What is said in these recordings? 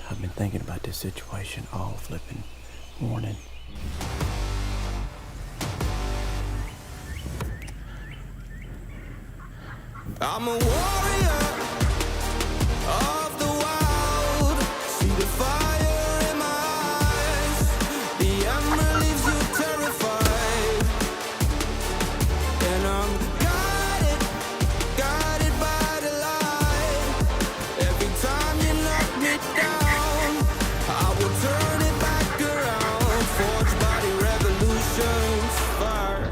I've been thinking about this situation all flipping morning. I'm a warrior of the wild. See the fire in my eyes. The ember leaves you terrified. And I'm guided by the light. Every time you knock me down, I will turn it back around. Forged by the revolution's fire.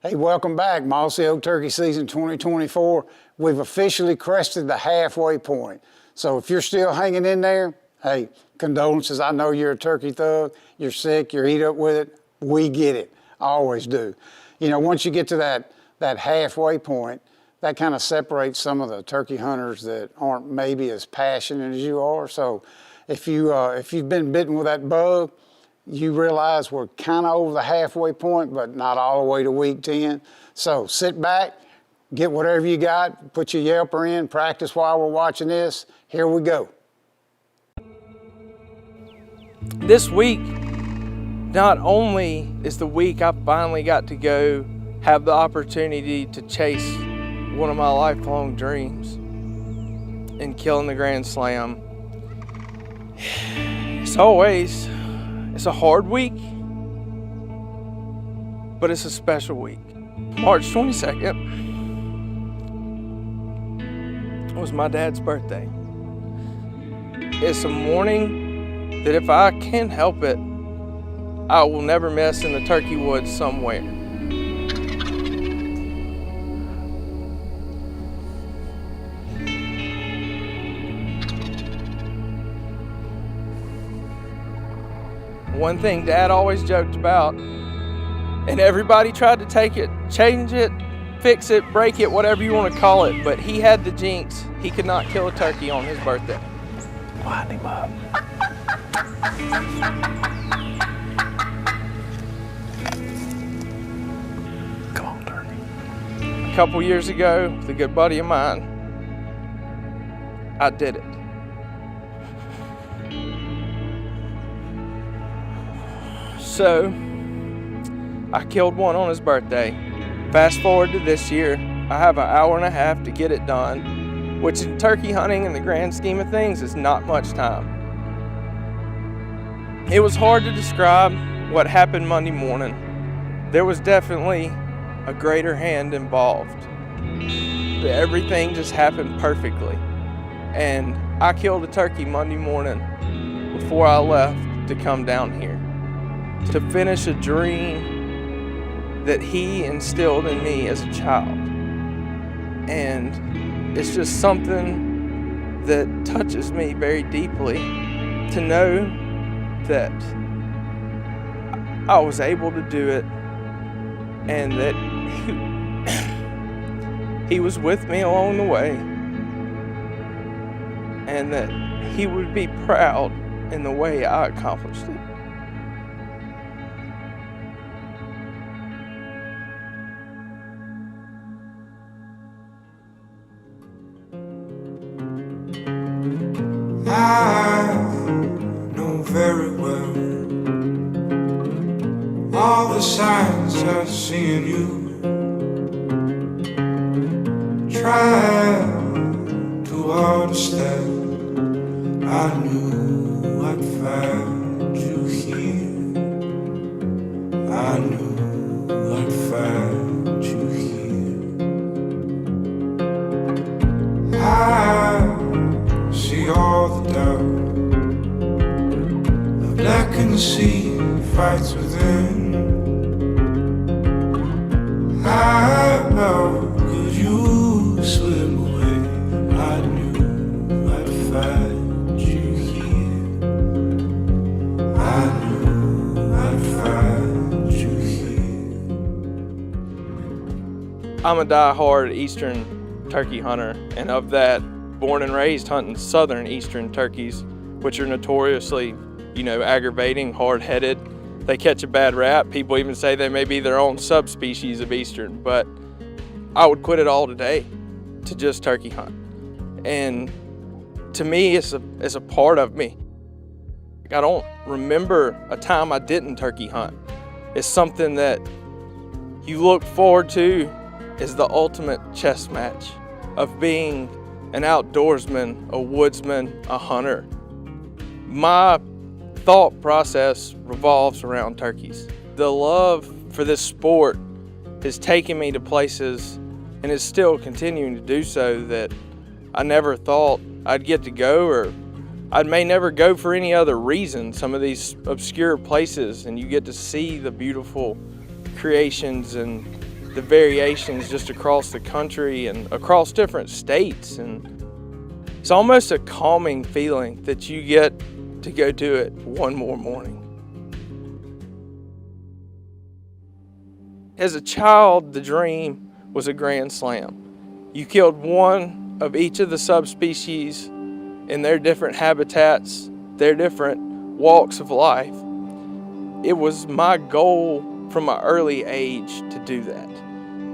Hey, welcome back. Mossy Oak Turkey Season 2024. We've officially crested the halfway point. So if you're still hanging in there, hey, condolences. I know you're a turkey thug. You're sick, you're eat up with it. We get it. I always do. You know, once you get to that halfway point, that kind of separates some of the turkey hunters that aren't maybe as passionate as you are. So if you've been bitten with that bug, you realize we're kind of over the halfway point, but not all the way to week 10. So sit back, get whatever you got, put your Yelper in, practice while we're watching this. Here we go. This week, not only is the week I finally got to go have the opportunity to chase one of my lifelong dreams in killing the Grand Slam. It's a hard week, but it's a special week. March 22nd was my dad's birthday. It's a morning that if I can help it, I will never miss in the turkey woods somewhere. One thing Dad always joked about, and everybody tried to take it, change it, fix it, break it, whatever you want to call it, but he had the jinx. He could not kill a turkey on his birthday. Wind him up. Come on, turkey. A couple years ago, with a good buddy of mine, I did it. So, I killed one on his birthday. Fast forward to this year, I have an hour and a half to get it done, which in turkey hunting in the grand scheme of things is not much time. It was hard to describe what happened Monday morning. There was definitely a greater hand involved. Everything just happened perfectly. And I killed a turkey Monday morning before I left to come down here, to finish a dream that he instilled in me as a child. And it's just something that touches me very deeply to know that I was able to do it and that he was with me along the way, and that he would be proud in the way I accomplished it. I know very well all the signs I see in you. Try to understand. I knew I'd find you here. I knew I'd find you here. I see all the doubt. A blackened sea fights within. How could you swim away? I knew I'd find you here. I knew I'd find you here. I'm a die-hard Eastern turkey hunter, and of that, born and raised hunting southern Eastern turkeys, which are notoriously, aggravating, hard-headed. They catch a bad rap. People even say they may be their own subspecies of Eastern, but I would quit it all today to just turkey hunt. And to me, it's a part of me. I don't remember a time I didn't turkey hunt. It's something that you look forward to as the ultimate chess match of being an outdoorsman, a woodsman, a hunter. My thought process revolves around turkeys. The love for this sport has taken me to places, and is still continuing to do so, that I never thought I'd get to go, or I may never go for any other reason. Some of these obscure places, and you get to see the beautiful creations and the variations just across the country and across different states. And it's almost a calming feeling that you get to go do it one more morning. As a child, the dream was a grand slam. You killed one of each of the subspecies in their different habitats, their different walks of life. It was my goal from an early age to do that.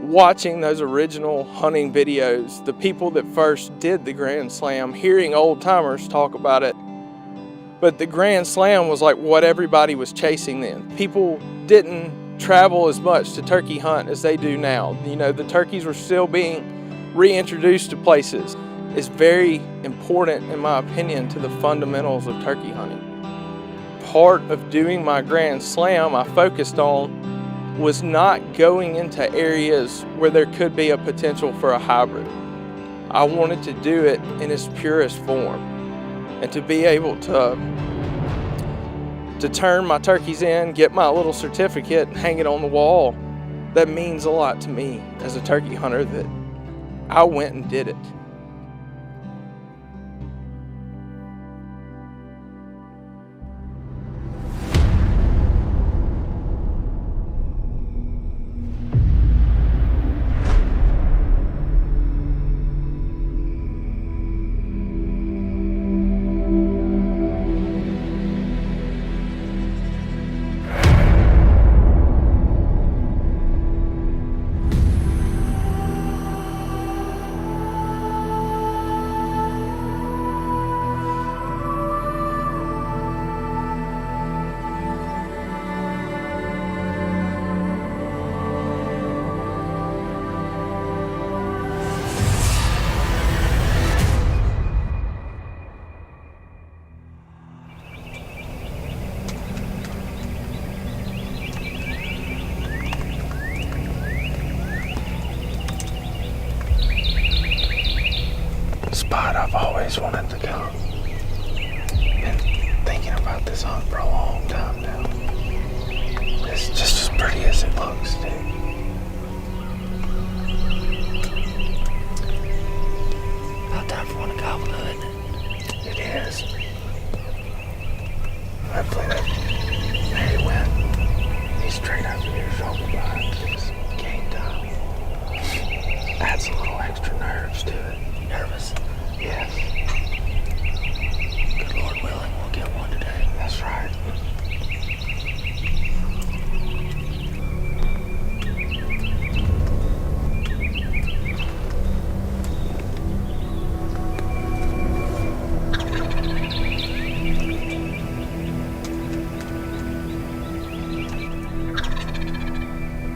Watching those original hunting videos, the people that first did the Grand Slam, hearing old timers talk about it. But the Grand Slam was like what everybody was chasing then. People didn't travel as much to turkey hunt as they do now. You know, the turkeys were still being reintroduced to places. It's very important, in my opinion, to the fundamentals of turkey hunting. Part of doing my Grand Slam I focused on was not going into areas where there could be a potential for a hybrid. I wanted to do it in its purest form, and to be able to turn my turkeys in, get my little certificate, and hang it on the wall. That means a lot to me as a turkey hunter, that I went and did it. Spot I've always wanted to go. Been thinking about this hunt for a long time now. It's just as pretty as it looks, dude. About time for one to gobble, isn't it? It is. Hopefully that hay wind, he's straight after your shoulder behind. It's game time. Adds a little extra nerves to it. Nervous? Yes. Good Lord willing, we'll get one today. That's right.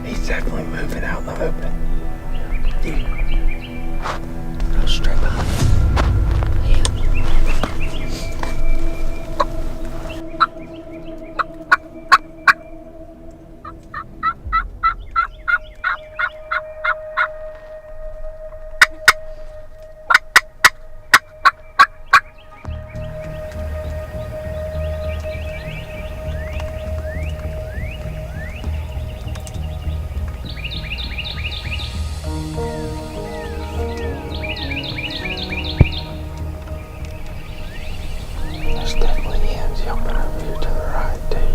He's definitely moving out in the open. Dude. Go straight behind. There's definitely hens jumping over here to the right, too.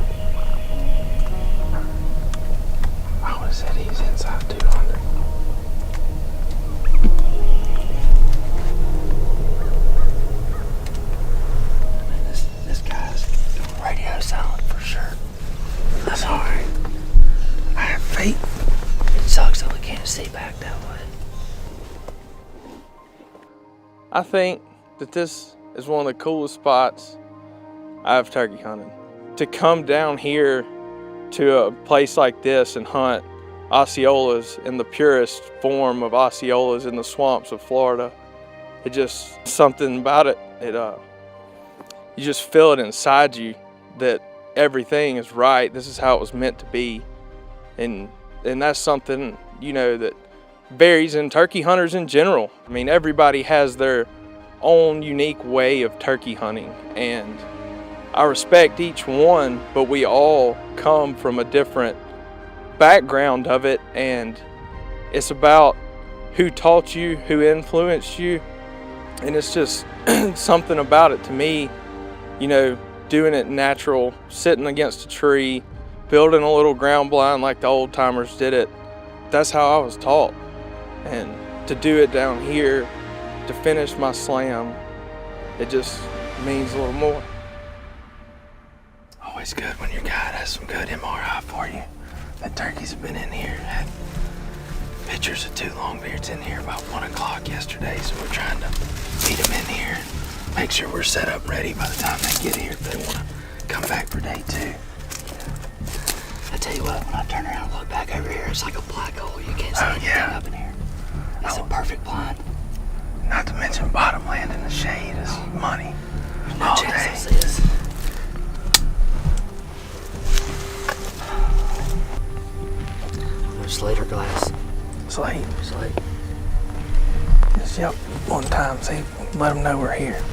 I think that this is one of the coolest spots I've turkey hunted. To come down here to a place like this and hunt Osceolas in the purest form of Osceolas in the swamps of Florida, it just, something about it, you just feel it inside you that everything is right. This is how it was meant to be. And that's something, you know, that varies in turkey hunters in general. I mean, everybody has their own unique way of turkey hunting, and I respect each one, but we all come from a different background of it, and it's about who taught you, who influenced you, and it's just something about it to me, you know, doing it natural, sitting against a tree, building a little ground blind like the old timers did it. That's how I was taught. And to do it down here, to finish my slam, it just means a little more. Always good when your guide has some good MRI for you. The turkeys have been in here, had pictures of 2 longbeards in here about 1 o'clock yesterday, so we're trying to feed them in here, make sure we're set up ready by the time they get here if they want to come back for day 2. I tell you what, when I turn around and look back over here, it's like a black hole. You can't see anything up in here. It's a perfect blind. Not to mention bottomland in the shade is money. No all chance day. they'll see us. There's Slater glass. Slate. Slate. Just yep one time, see, let them know we're here.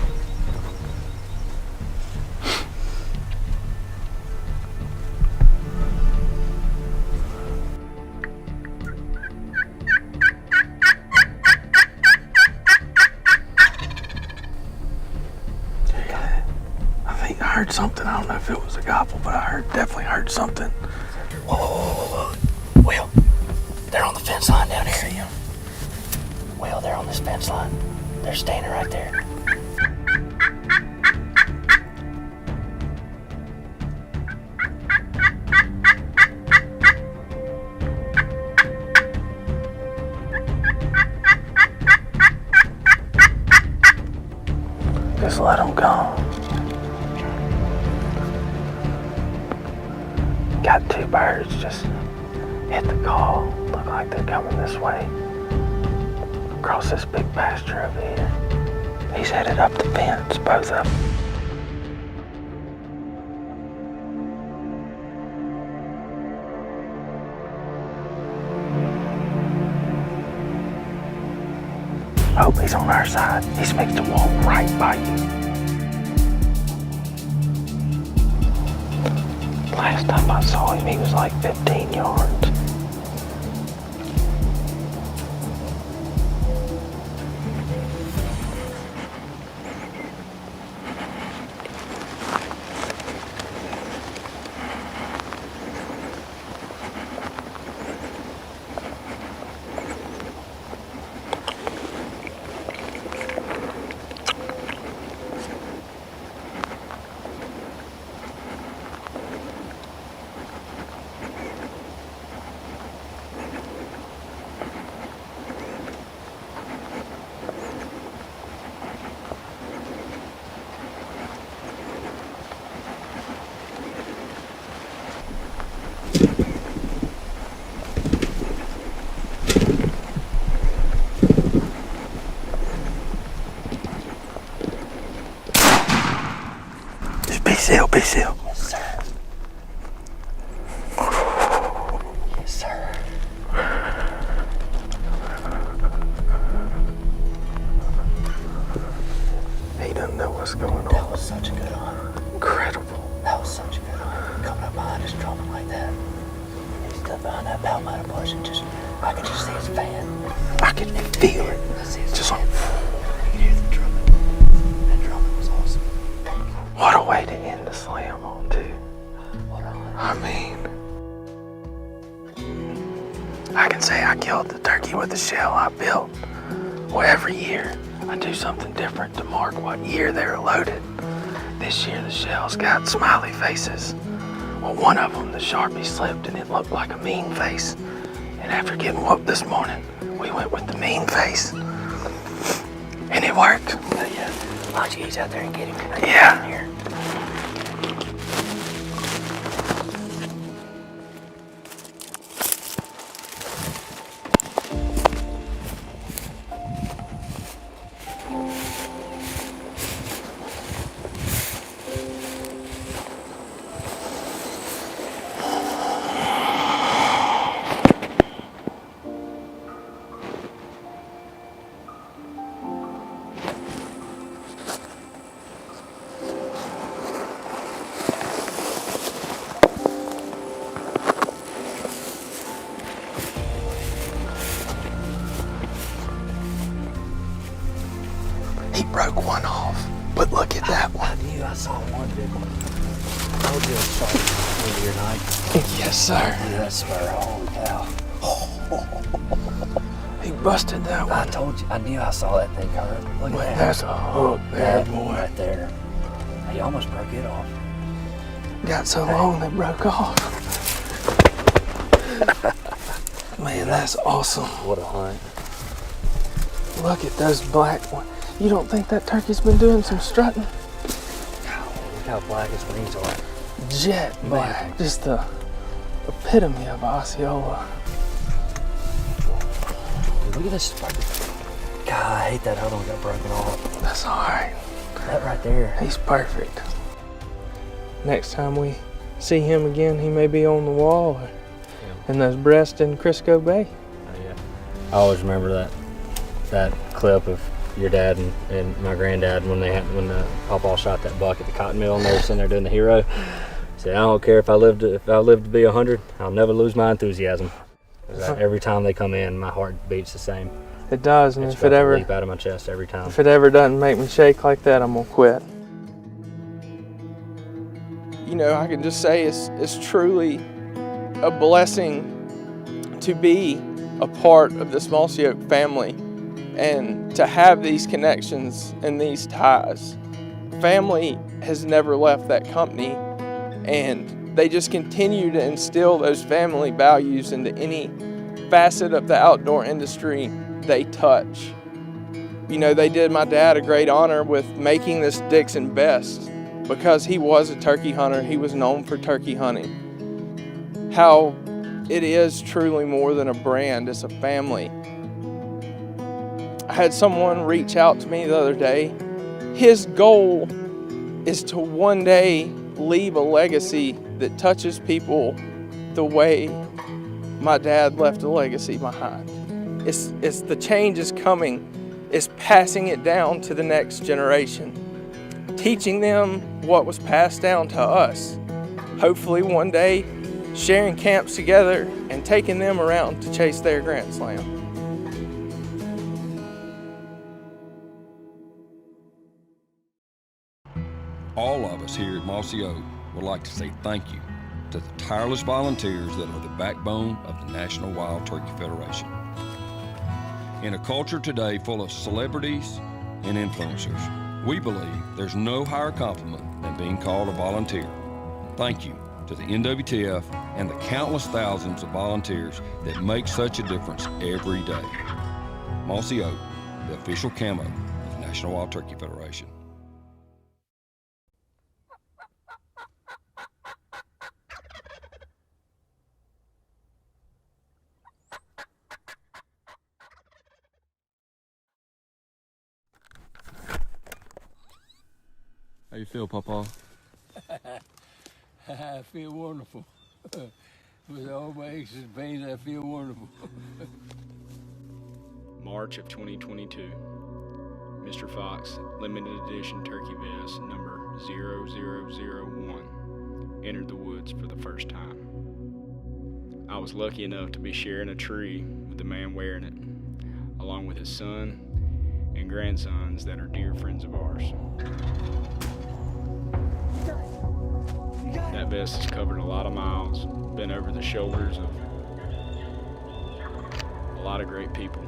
I heard something. I don't know if it was a gobble, but I definitely heard something. Whoa. Will, they're on the fence line down here. See 'em? Will, they're on this fence line. They're standing right there. Just let them go. Got 2 birds just hit the call. Look like they're coming this way. Across this big pasture over here. He's headed up the fence, both of them. Oh, he's on our side. He's fixed to walk right by you. Last time I saw him, he was like 15 yards. Be still. Yes, sir. Yes, sir. He doesn't know what's going on. That was such a good hunt. Incredible. That was such a good hunt. Coming up behind us, drumming like that. He stood behind that palmetto bush and I could just see his fan. I can feel it. I see his Just fan. like, You could hear the drumming. That drumming was awesome. what a way to end the slam on, too. What a hunt. I mean, I can say I killed the turkey with the shell I built. Well, every year I do something different to mark what year they were loaded. This year the shells got smiley faces. Well, one of them, the Sharpie slipped and it looked like a mean face. And after getting whooped this morning, we went with the mean face. And making it work. Yeah. Why don't you ease out there and get him? Yeah. Here. He broke one off, but look at that one. I knew I saw one big one. I told you it was sharp into your night. Yes, sir. Look at that spur. Holy cow. He busted that I one. told you. I knew I saw that thing, Kurt. Look at that. That's a hook there, That boy. right there. He almost broke it off. Got so long they broke off. Man, that's awesome. What a hunt. Look at those black ones. You don't think that turkey's been doing some strutting? Look how black his wings are. Jet black. Just the epitome of Osceola. Dude, look at this spur. God, I hate that other one got broken off. That's all right. That right there. He's perfect. Next time we see him again, he may be on the wall or in those breasts in Crisco Bay. Oh, yeah. I always remember that clip of your dad and my granddad when Pawpaw shot that buck at the cotton mill and they were sitting there doing the hero. Said, I don't care if I live to be 100, I'll never lose my enthusiasm. Every time they come in, my heart beats the same. It does, and It's if it about to ever leap out of my chest every time. if it ever doesn't make me shake like that, I'm gonna quit. You know, I can just say it's truly a blessing to be a part of this Mossy Oak family and to have these connections and these ties. Family has never left that company, and they just continue to instill those family values into any facet of the outdoor industry they touch. You know, they did my dad a great honor with making this Dixon vest because he was a turkey hunter. He was known for turkey hunting. How it is truly more than a brand, it's a family. I had someone reach out to me the other day. His goal is to one day leave a legacy that touches people the way my dad left a legacy behind. It's the change is coming. It's passing it down to the next generation, teaching them what was passed down to us. Hopefully one day sharing camps together and taking them around to chase their Grand Slam. All of us here at Mossy Oak would like to say thank you to the tireless volunteers that are the backbone of the National Wild Turkey Federation. In a culture today full of celebrities and influencers, we believe there's no higher compliment than being called a volunteer. Thank you to the NWTF and the countless thousands of volunteers that make such a difference every day. Mossy Oak, the official camo of the National Wild Turkey Federation. How you feel, Papa? I feel wonderful. With all my aches and pains, I feel wonderful. March of 2022. Mr. Fox, limited edition turkey vest number 0001, entered the woods for the first time. I was lucky enough to be sharing a tree with the man wearing it, along with his son and grandsons that are dear friends of ours. That vest has covered a lot of miles, been over the shoulders of a lot of great people,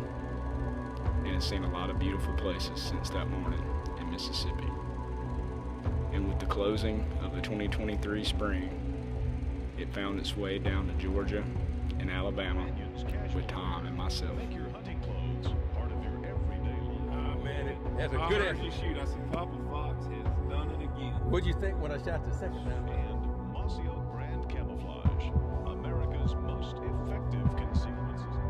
and it's seen a lot of beautiful places since that morning in Mississippi. And with the closing of the 2023 spring, it found its way down to Georgia and Alabama with Tom and myself. Ah, man, and as a I good heard answer. you shoot. I said, Papa Fox has done it again. What'd you think when I shot the second time? And Mossy Oak brand Camouflage, America's most effective concealment system.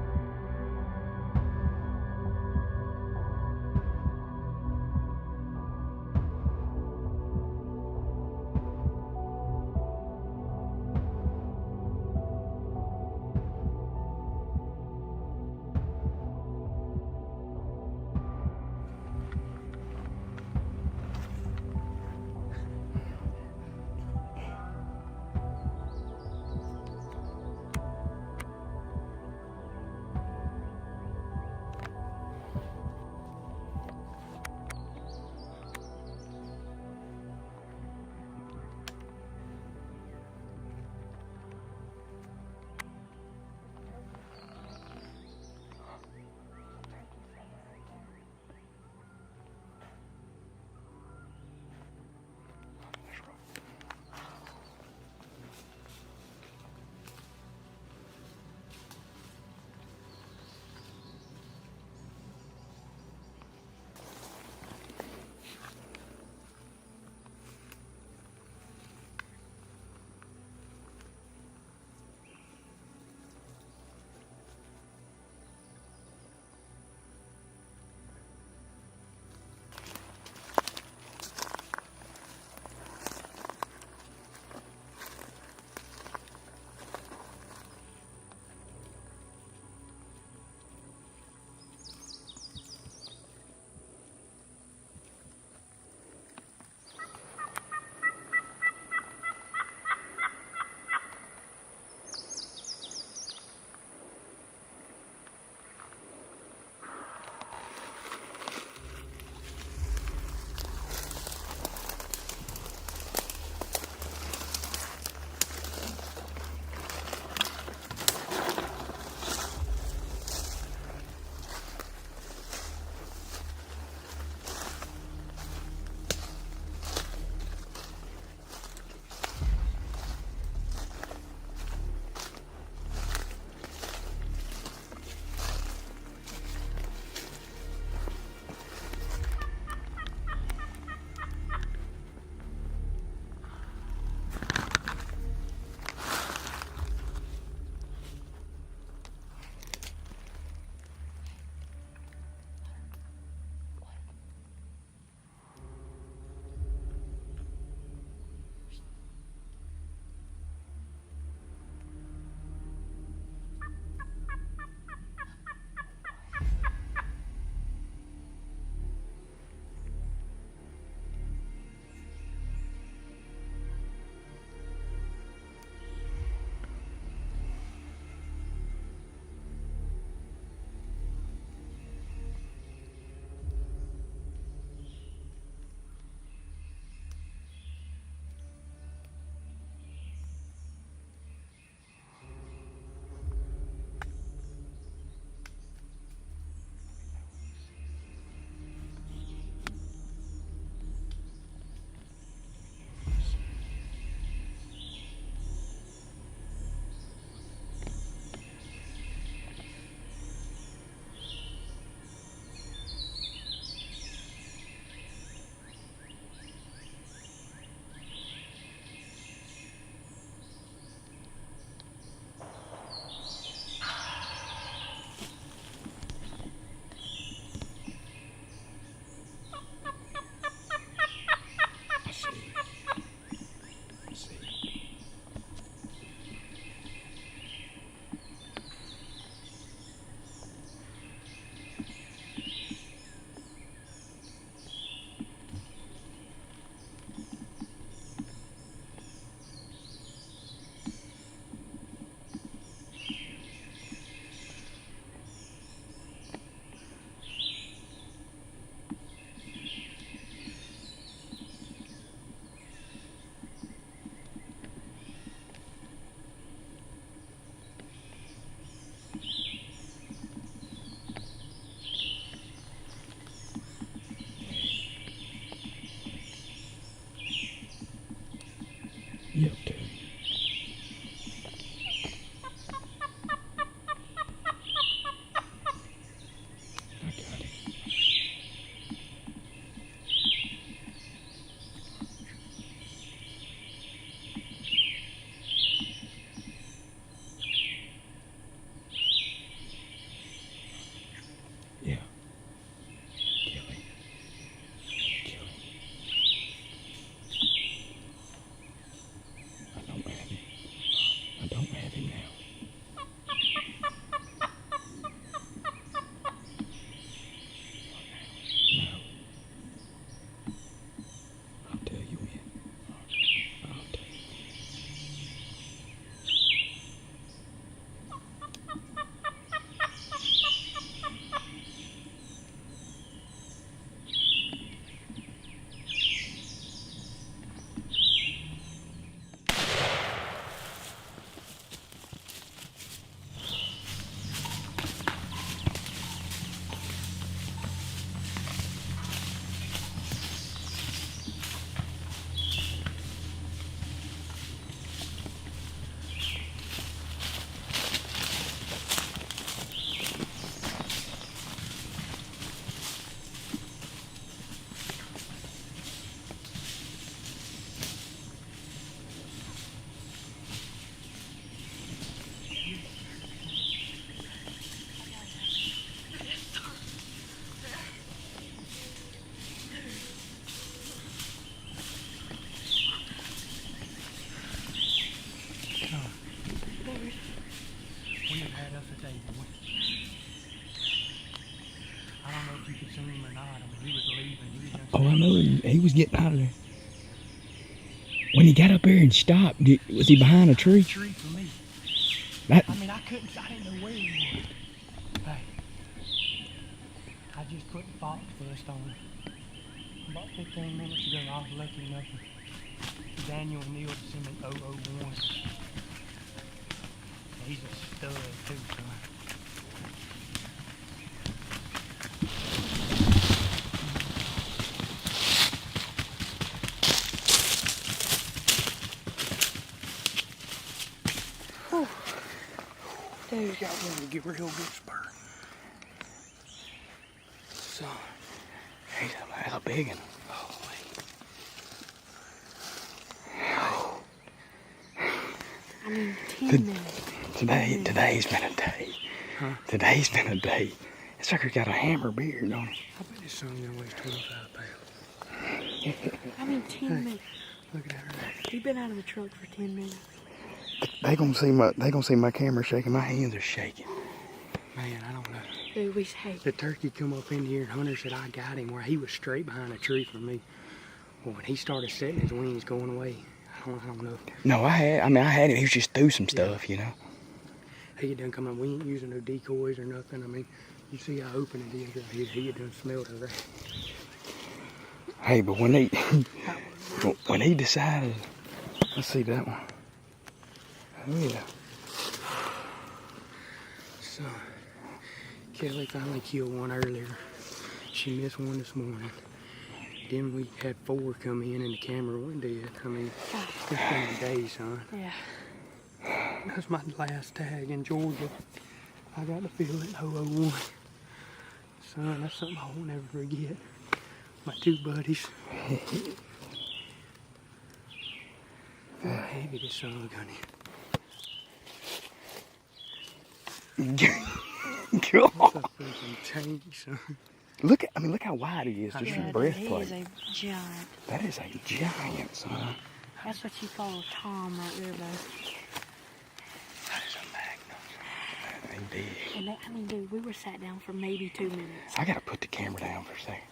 tell you, I don't know if you could see him or not. I mean, he was leaving. He was Oh, I know. He was getting out of there. When he got up there and stopped, was he behind a tree? Tree for me. That, I mean, I didn't know where he was. Hey, I just put the fox first on. About 15 minutes ago, I was lucky enough to Daniel and Neil to send me 001. He's a stud too, son. Dude, got one to get real good spur. So, that's a big one. I mean, 10 minutes. Today's been a day. Huh? Today's been a day. That sucker got a hammer beard, don't he? I bet this son gonna weigh 25 pounds. I mean, 10 minutes. Look at that. He's been out of the truck for 10 minutes. They gonna see my camera shaking. My hands are shaking. Man, I don't know. Dude, we say. The turkey come up in here and Hunter said I got him where he was straight behind a tree from me. Well, when he started setting his wings going away, I don't know. No, I had him. He was just through some stuff, you know. He had done come up. We ain't using no decoys or nothing. I mean, you see how open it is right here. He had done smelled of that. Hey, but when he decided, let's see that one. Oh yeah. So, Kelly finally killed one earlier. She missed one this morning. Then we had 4 come in and the camera wasn't dead. I mean, it's been a day, son. Yeah. That's my last tag in Georgia. I got to feel it 001. Son, that's something I won't ever forget. My 2 buddies. How heavy this son honey. God. That's a freaking tank, son. Look how wide he is. Just Yeah, your dude, breath he plate. is a giant. That is a giant, son. That's what you call a Tom right there, bud. That is a magnum. That ain't big. And that, I mean, dude, we were sat down for maybe 2 minutes. I gotta put the camera down for a second.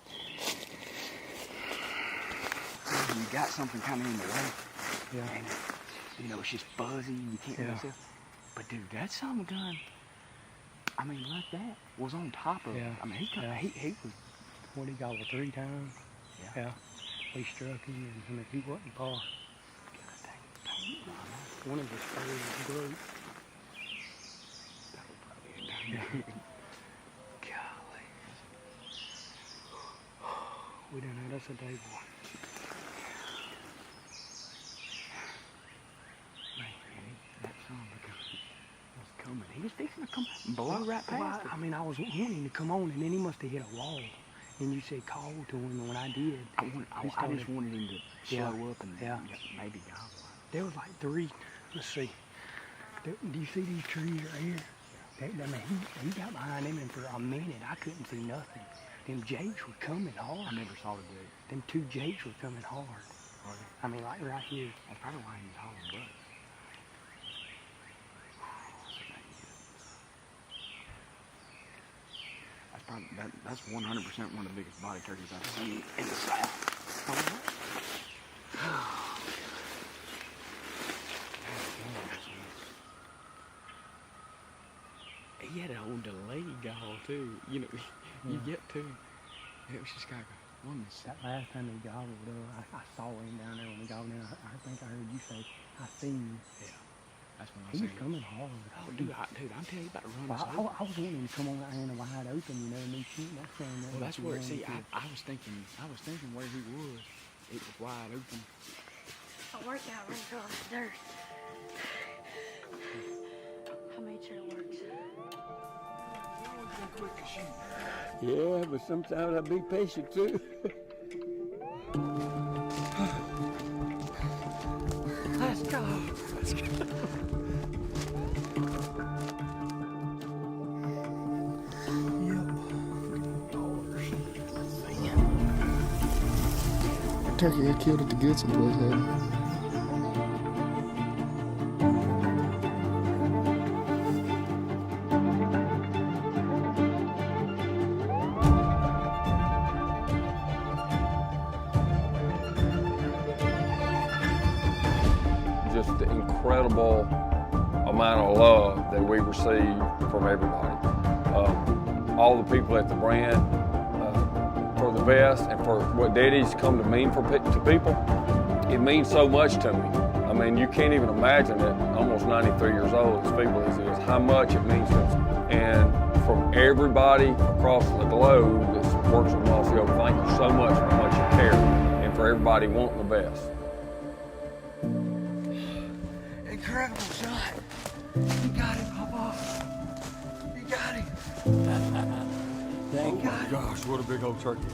You got something kind of in the way. Yeah. And, you know, it's just fuzzy. You can't really see. But dude, that son gun, I mean, like that was on top of. Yeah. I mean, he was. What, he got 3 times? Yeah. We struck him, and I mean, he wasn't far. One of his spurs broke. Golly. We done had us a day, boy. That son was coming. He was fixing to come blow right past it. I mean, I was wanting to come on, and then he must have hit a wall. And you said call to him, and when I did, I just wanted him to slow up and maybe go. There was like 3. Let's see. Do you see these trees right here? I mean, he got behind them, and for a minute I couldn't see nothing. Them jakes were coming hard. I never saw the dude. Them 2 jakes were coming hard. I mean, like right here. That's probably why he was hollering, but. That's 100% one of the biggest body turkeys I've seen in the South. He had a whole delay gall too. You know, you get to. It was just kind of one. That last time he gobbled, I saw him down there when he gobbled in. I think I heard you say, I seen you. Yeah. That's when I seen him. He was coming hard. Oh, dude, I'm telling you about to run well, this over. I was wanting to come on out here in the wide open, you know, and me shooting that thing. Well, that's where, see, I was thinking where he was. It was wide open. It worked out right across the dirt. I made sure it works. Yeah, but sometimes I be patient too. Let's go. Let's go. Turkey got killed at the Goodson place, had he? amount of love that we receive from everybody. All the people at the brand for the vest and for what Daddy's come to mean to people, it means so much to me. I mean, you can't even imagine it, almost 93 years old, as feeble as he is, how much it means to us. And from everybody across the globe that works with Mossy Oak, thank you so much for how much you care and for everybody wanting the best. Incredible shot. You got him, Papa. You got him. Oh my gosh, what a big old turkey.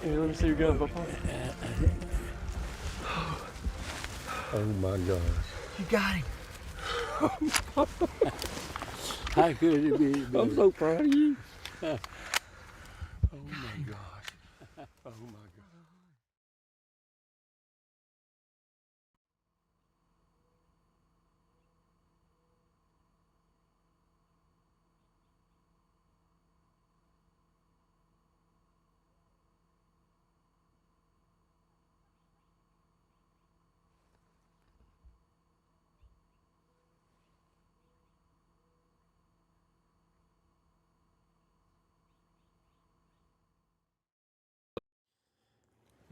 Hey, let me see your gun, Papa. Oh my gosh. You got him. How could it be? I'm so proud of you. Oh my gosh. Oh my God.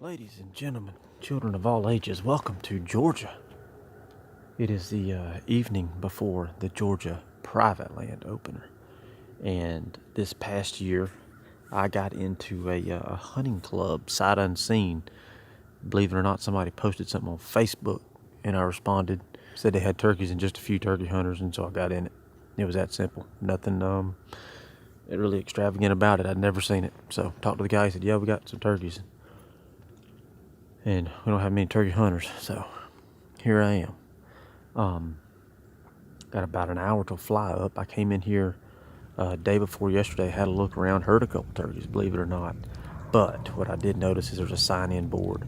Ladies and gentlemen, children of all ages, welcome to Georgia. It is the evening before the Georgia private land opener. And this past year, I got into a hunting club, sight unseen. Believe it or not, somebody posted something on Facebook, and I responded, said they had turkeys and just a few turkey hunters, and so I got in it. It was that simple. Nothing really extravagant about it. I'd never seen it. So talked to the guy, he said, yeah, we got some turkeys. And we don't have many turkey hunters, so here I am. Got about an hour till fly up. I came in here day before yesterday, had a look around, heard a couple turkeys, believe it or not. But what I did notice is there's a sign-in board,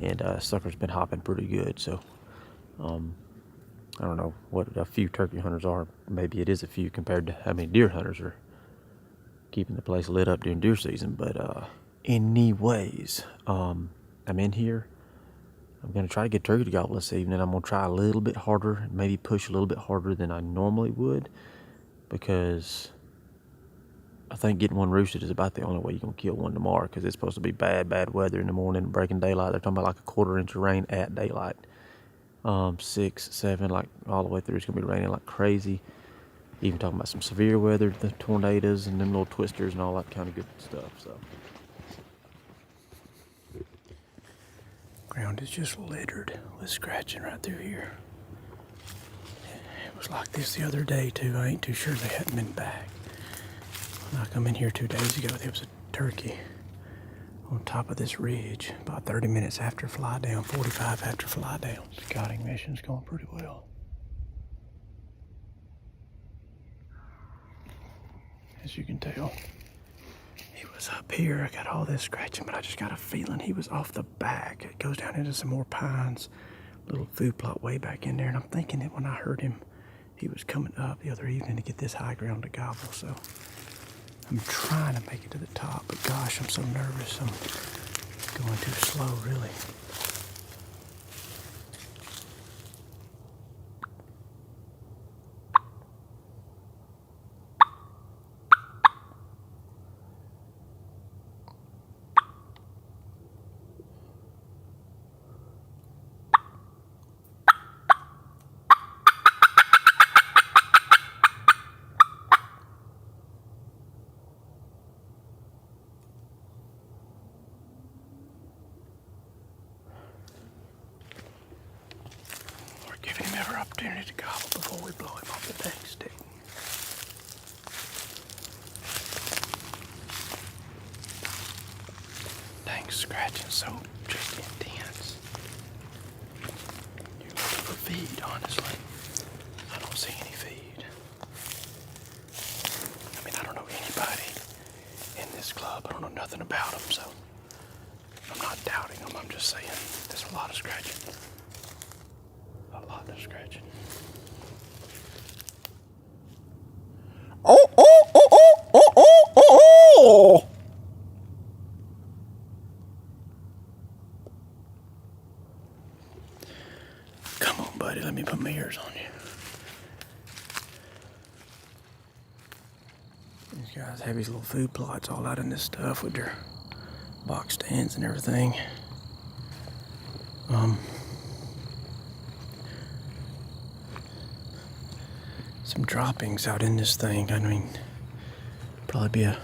and sucker's been hopping pretty good. So I don't know what a few turkey hunters are. Maybe it is a few compared to how many deer hunters are keeping the place lit up during deer season. But anyways, I'm in here. I'm going to try to get turkey to gobble this evening. I'm going to try a little bit harder, maybe push a little bit harder than I normally would, because I think getting one roosted is about the only way you're going to kill one tomorrow, because it's supposed to be bad weather in the morning, breaking daylight. They're talking about like a 1/4 inch of rain at daylight. 6, 7, like all the way through. It's going to be raining like crazy. Even talking about some severe weather, the tornadoes and them little twisters and all that kind of good stuff. So ground is just littered with scratching right through here. It was like this the other day too. I ain't too sure they hadn't been back. When I come in here 2 days ago, there was a turkey on top of this ridge about 30 minutes after fly down, 45 after fly down. Scouting mission's going pretty well. As you can tell, he was up here. I got all this scratching, but I just got a feeling he was off the back. It goes down into some more pines, little food plot way back in there, and I'm thinking that when I heard him, he was coming up the other evening to get this high ground to gobble. So I'm trying to make it to the top, but gosh, I'm so nervous. I'm going too slow, really. have our opportunity to gobble before we blow him off the dang stick. Dang, scratching so just intense. You're looking for feed, honestly. I don't see any feed. I mean, I don't know anybody in this club. I don't know nothing about them, so I'm not doubting them. I'm just saying there's a lot of scratching. A lot of scratching. Oh! Come on, buddy. Let me put my ears on you. These guys have these little food plots all out in this stuff with their box stands and everything. Some droppings out in this thing. I mean, probably be a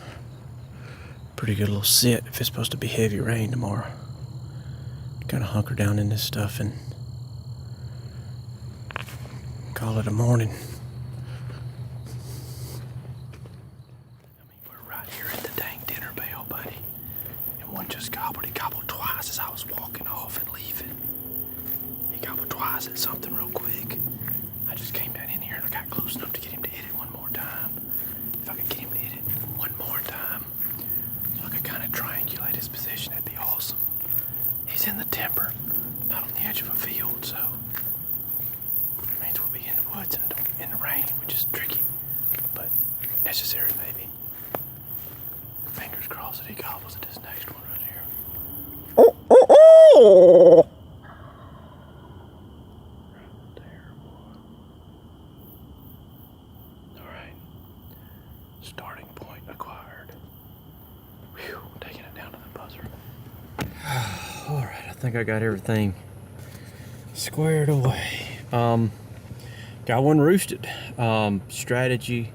pretty good little sit if it's supposed to be heavy rain tomorrow. Kind of hunker down in this stuff and call it a morning. I mean, we're right here at the dang dinner bell, buddy. And one just gobbled. He gobbled twice as I was walking off and leaving. He gobbled twice at something real quick. I just came down in here and I got close enough to get him to hit it one more time. If I could get him to hit it one more time, so I could kind of triangulate his position, that'd be awesome. He's in the timber, not on the edge of a field, so it means we'll be in the woods and in the rain, which is tricky, but necessary maybe. Fingers crossed that he gobbles at this next one right here. Oh! Starting point acquired. Whew, taking it down to the buzzer. Alright, I think I got everything squared away. Got one roosted. Strategy.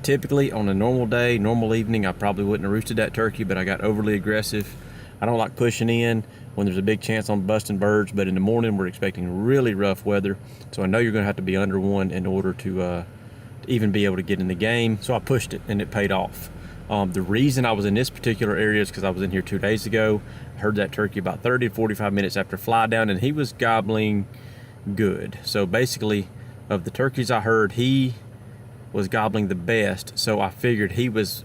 Typically on a normal day, normal evening, I probably wouldn't have roosted that turkey, but I got overly aggressive. I don't like pushing in when there's a big chance on busting birds, but in the morning we're expecting really rough weather, so I know you're gonna have to be under one in order to even be able to get in the game. So I pushed it and it paid off. The reason I was in this particular area is because I was in here 2 days ago. I heard that turkey about 30 to 45 minutes after fly down, and he was gobbling good. So basically, of the turkeys I heard, he was gobbling the best, so I figured he was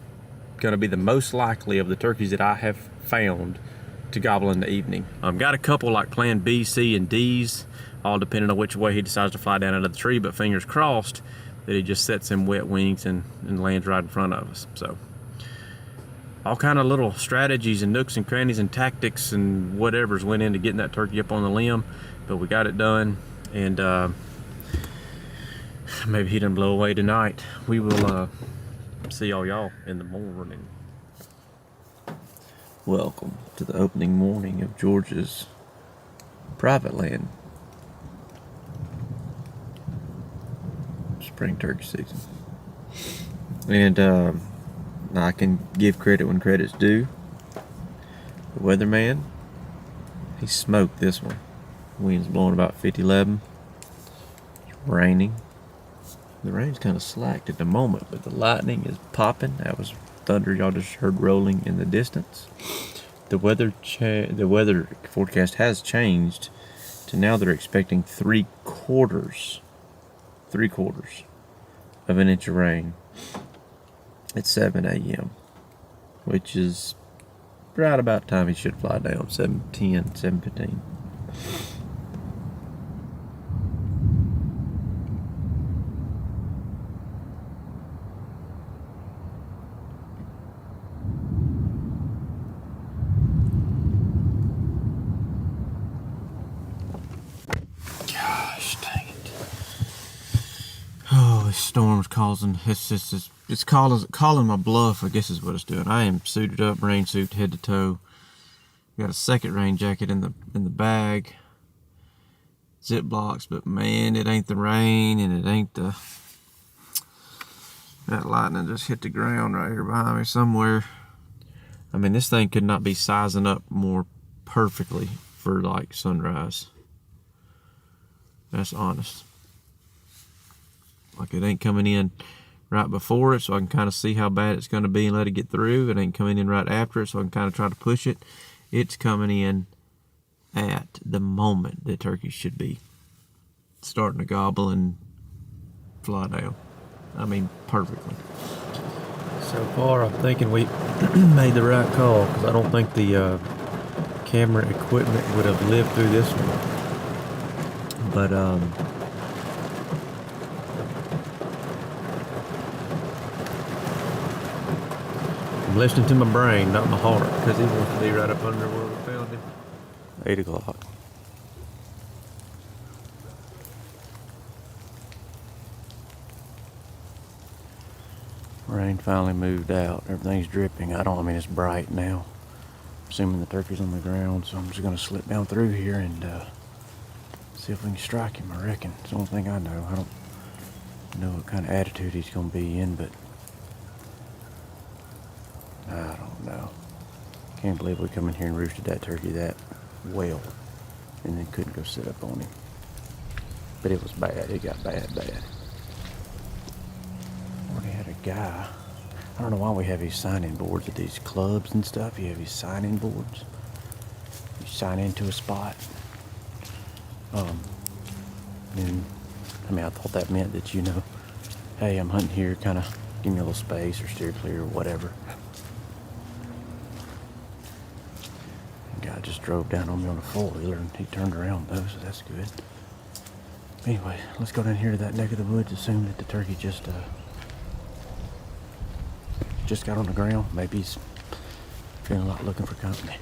gonna be the most likely of the turkeys that I have found to gobble in the evening. Got a couple like plan B, C, and D's, all depending on which way he decides to fly down out of the tree, but fingers crossed that he just sets them wet wings and lands right in front of us. So all kind of little strategies and nooks and crannies and tactics and whatever's went into getting that turkey up on the limb, but we got it done, and maybe he didn't blow away tonight. We will see all y'all in the morning. Welcome to the opening morning of Georgia's private land spring turkey season. And I can give credit when credit's due. The weatherman, he smoked this one. Wind's blowing about 50-11. It's raining. The rain's kind of slacked at the moment, but the lightning is popping. That was thunder y'all just heard rolling in the distance. The weather forecast has changed to now they're expecting 3/4 of an inch of rain at 7 a.m., which is right about time he should fly down, 7:10, 7:15. This storm's it's calling my bluff, I guess is what it's doing. I am suited up, rain suit head to toe. Got a second rain jacket in the bag. Ziplocs, but man, it ain't the rain and it ain't that lightning just hit the ground right here behind me somewhere. I mean, this thing could not be sizing up more perfectly for like sunrise. That's honest. Like it ain't coming in right before it, so I can kind of see how bad it's going to be and let it get through. It ain't coming in right after it, so I can kind of try to push it. It's coming in at the moment that turkeys should be starting to gobble and fly down. I mean, perfectly. So far, I'm thinking we made the right call, because I don't think the camera equipment would have lived through this one. But I'm listening to my brain, not my heart, because he wants to be right up under where we found him. 8 o'clock. Rain finally moved out. Everything's dripping. I mean, it's bright now. Assuming the turkey's on the ground, so I'm just gonna slip down through here and see if we can strike him, I reckon. It's the only thing I know. I don't know what kind of attitude he's gonna be in, but I don't know. Can't believe we come in here and roosted that turkey that well and then couldn't go sit up on him. But it was bad. It got bad. Already had a guy. I don't know why we have these sign-in boards at these clubs and stuff. You have these sign-in boards. You sign into a spot. And I thought that meant that, you know, hey, I'm hunting here, kind of give me a little space or steer clear or whatever. The guy just drove down on me on a four-wheeler and he turned around though, so that's good. Anyway, let's go down here to that neck of the woods, assume that the turkey just got on the ground. Maybe he's feeling like looking for company.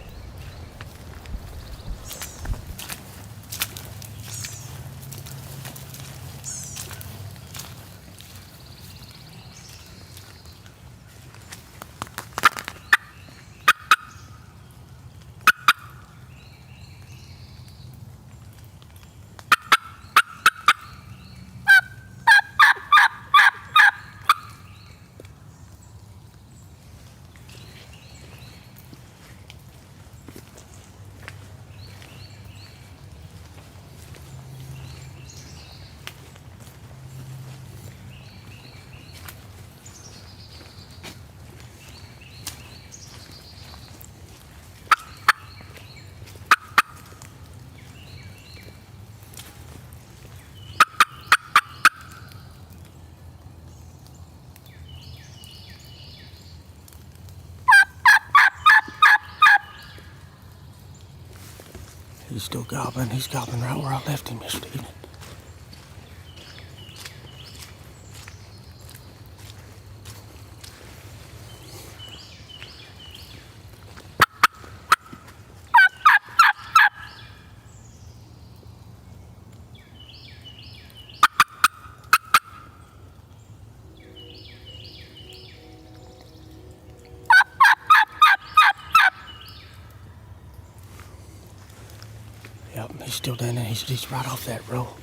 He's still gobbling. He's gobbling right where I left him yesterday evening. Yep, he's still down there. He's right off that roll.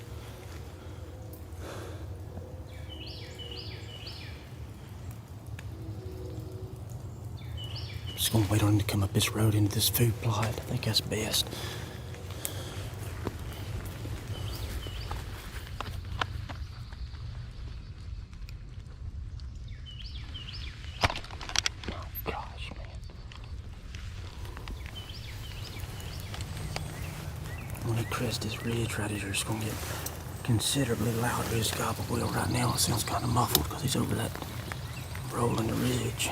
Just gonna wait on him to come up this road into this food plot. I think that's best. When he crests this ridge right here, it's gonna get considerably louder. His gobble wheel right now, it sounds kind of muffled because he's over that roll in the ridge.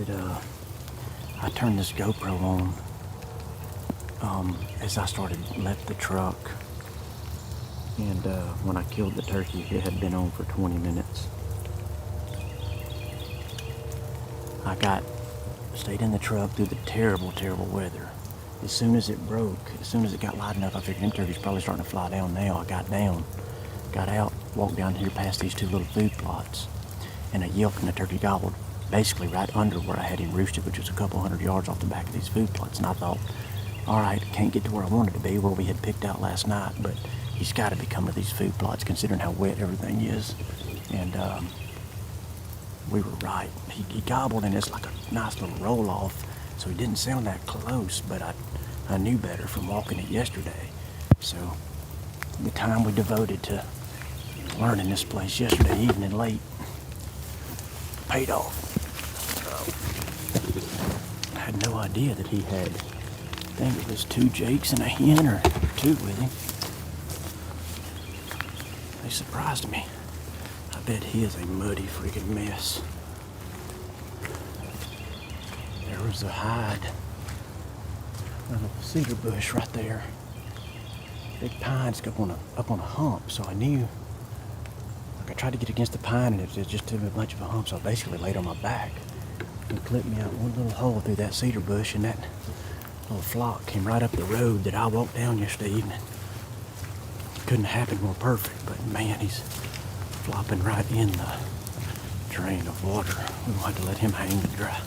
that I turned this GoPro on as I left the truck. And when I killed the turkey, it had been on for 20 minutes. I stayed in the truck through the terrible, terrible weather. As soon as it broke, as soon as it got light enough, I figured them turkeys probably starting to fly down now. I got down, got out, walked down here past these two little food plots, and a yelp and a turkey gobbled basically right under where I had him roosted, which was a couple 100 yards off the back of these food plots. And I thought, all right, can't get to where I wanted to be, where we had picked out last night, but he's got to be coming to these food plots considering how wet everything is. And we were right. He gobbled, and it's like a nice little roll off, so he didn't sound that close, but I knew better from walking it yesterday. So the time we devoted to learning this place yesterday evening late paid off. I had no idea that he had, I think it was 2 jakes and a hen, or 2 with him. They surprised me. I bet he is a muddy freaking mess. There was a hide of a cedar bush right there. Big pines up on a hump, so I knew. Like I tried to get against the pine, and it was just a bunch of a hump, so I basically laid on my back and clipped me out one little hole through that cedar bush, and that little flock came right up the road that I walked down yesterday evening. Couldn't happen more perfect, but man, he's flopping right in the drain of water. We won't have to let him hang to dry.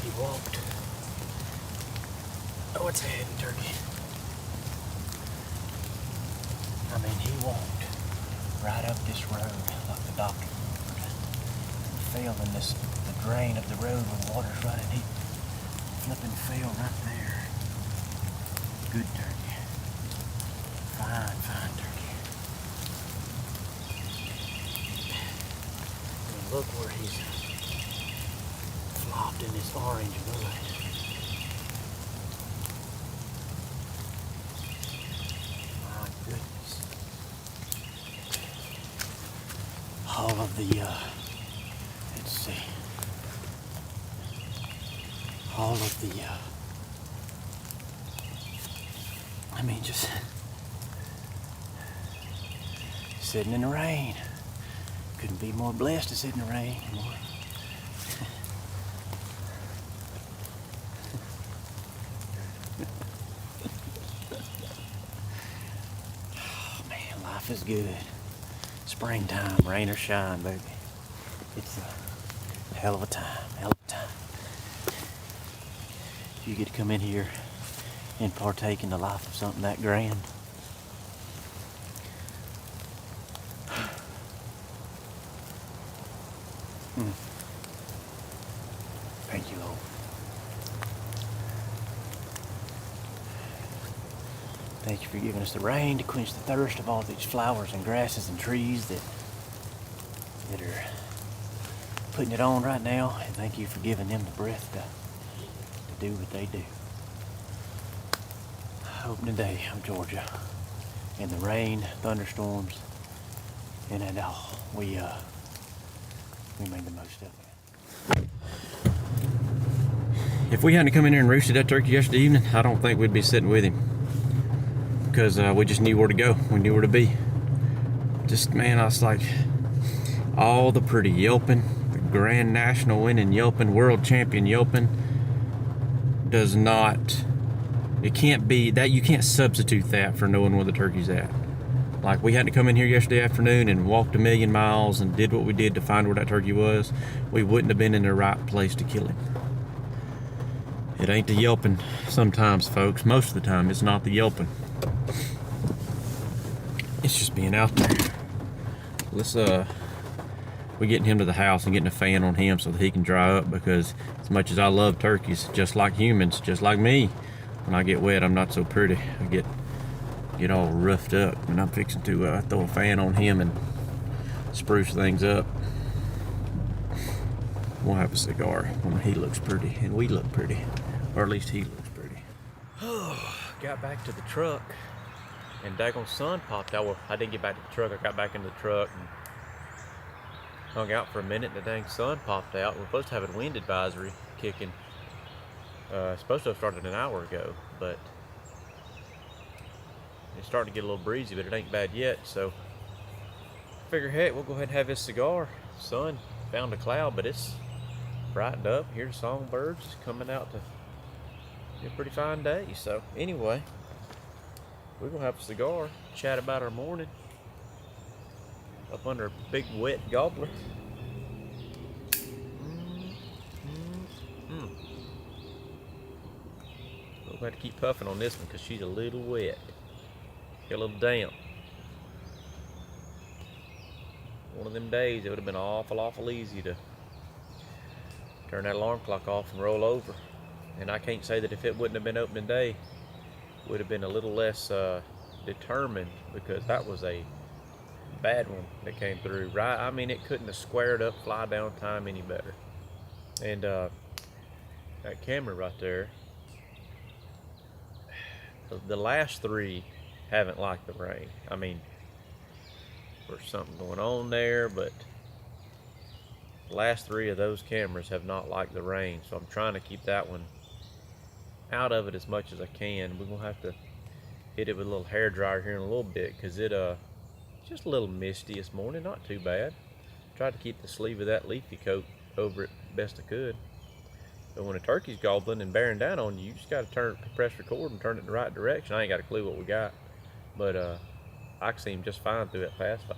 He walked. Oh, it's heading, turkey. I mean, he walked right up this road like the doctor ordered. Fell in the drain of the road where the water's running. He flipping fell right there. Good turkey. Fine, fine turkey. And look where he's flopped in this orange mud. All of the, let's see, all of the, I mean, just sitting in the rain. Couldn't be more blessed to sit in the rain anymore. Oh man, life is good. Springtime, rain or shine, baby. It's a hell of a time, hell of a time. You get to come in here and partake in the life of something that grand. Thank you, Lord. Thank you for giving us the rain to quench the thirst of all these flowers and grasses and trees that are putting it on right now. And thank you for giving them the breath to do what they do. Opening day of Georgia. And the rain, thunderstorms, and it all. We made the most of it. If we hadn't come in here and roosted that turkey yesterday evening, I don't think we'd be sitting with him. Because we just knew where to go. We knew where to be. Just, man, I was like, all the pretty yelping, the Grand National winning yelping, world champion yelping, does not, it can't be, that you can't substitute that for knowing where the turkey's at. Like, we had to come in here yesterday afternoon and walked 1,000,000 miles and did what we did to find where that turkey was. We wouldn't have been in the right place to kill him. It ain't the yelping sometimes, folks. Most of the time, it's not the yelping. It's just being out there. Let's we're getting him to the house and getting a fan on him so that he can dry up, because as much as I love turkeys, just like humans, just like me, when I get wet, I'm not so pretty. I get all roughed up, and I'm fixing to throw a fan on him and spruce things up. We'll have a cigar when he looks pretty and we look pretty, or at least he looks pretty. Got back to the truck and daggone sun popped out. Well, I didn't get back to the truck. I got back into the truck and hung out for a minute and the dang sun popped out. We're supposed to have a wind advisory kicking. It's supposed to have started an hour ago, but it's starting to get a little breezy, but it ain't bad yet. So I figure, heck, we'll go ahead and have this cigar. Sun found a cloud, but it's brightened up. Here's songbirds coming out to be a pretty fine day. So anyway, we're gonna have a cigar, chat about our morning up under a big wet gobbler. We'll have to keep puffing on this one because she's a little wet, got a little damp. One of them days it would have been awful easy to turn that alarm clock off and roll over. And I can't say that if it wouldn't have been opening day, would have been a little less determined, because that was a bad one that came through. Right, I mean, it couldn't have squared up fly down time any better. And that camera right there, the last three haven't liked the rain. I mean, there's something going on there, but the last three of those cameras have not liked the rain, so I'm trying to keep that one out of it as much as I can. We're gonna have to hit it with a little hair dryer here in a little bit, because it just a little misty this morning, not too bad. Tried to keep the sleeve of that leafy coat over it best I could. But when a turkey's gobbling and bearing down on you, you just gotta press record and turn it in the right direction. I ain't got a clue what we got, but I can see him just fine through that fast fire.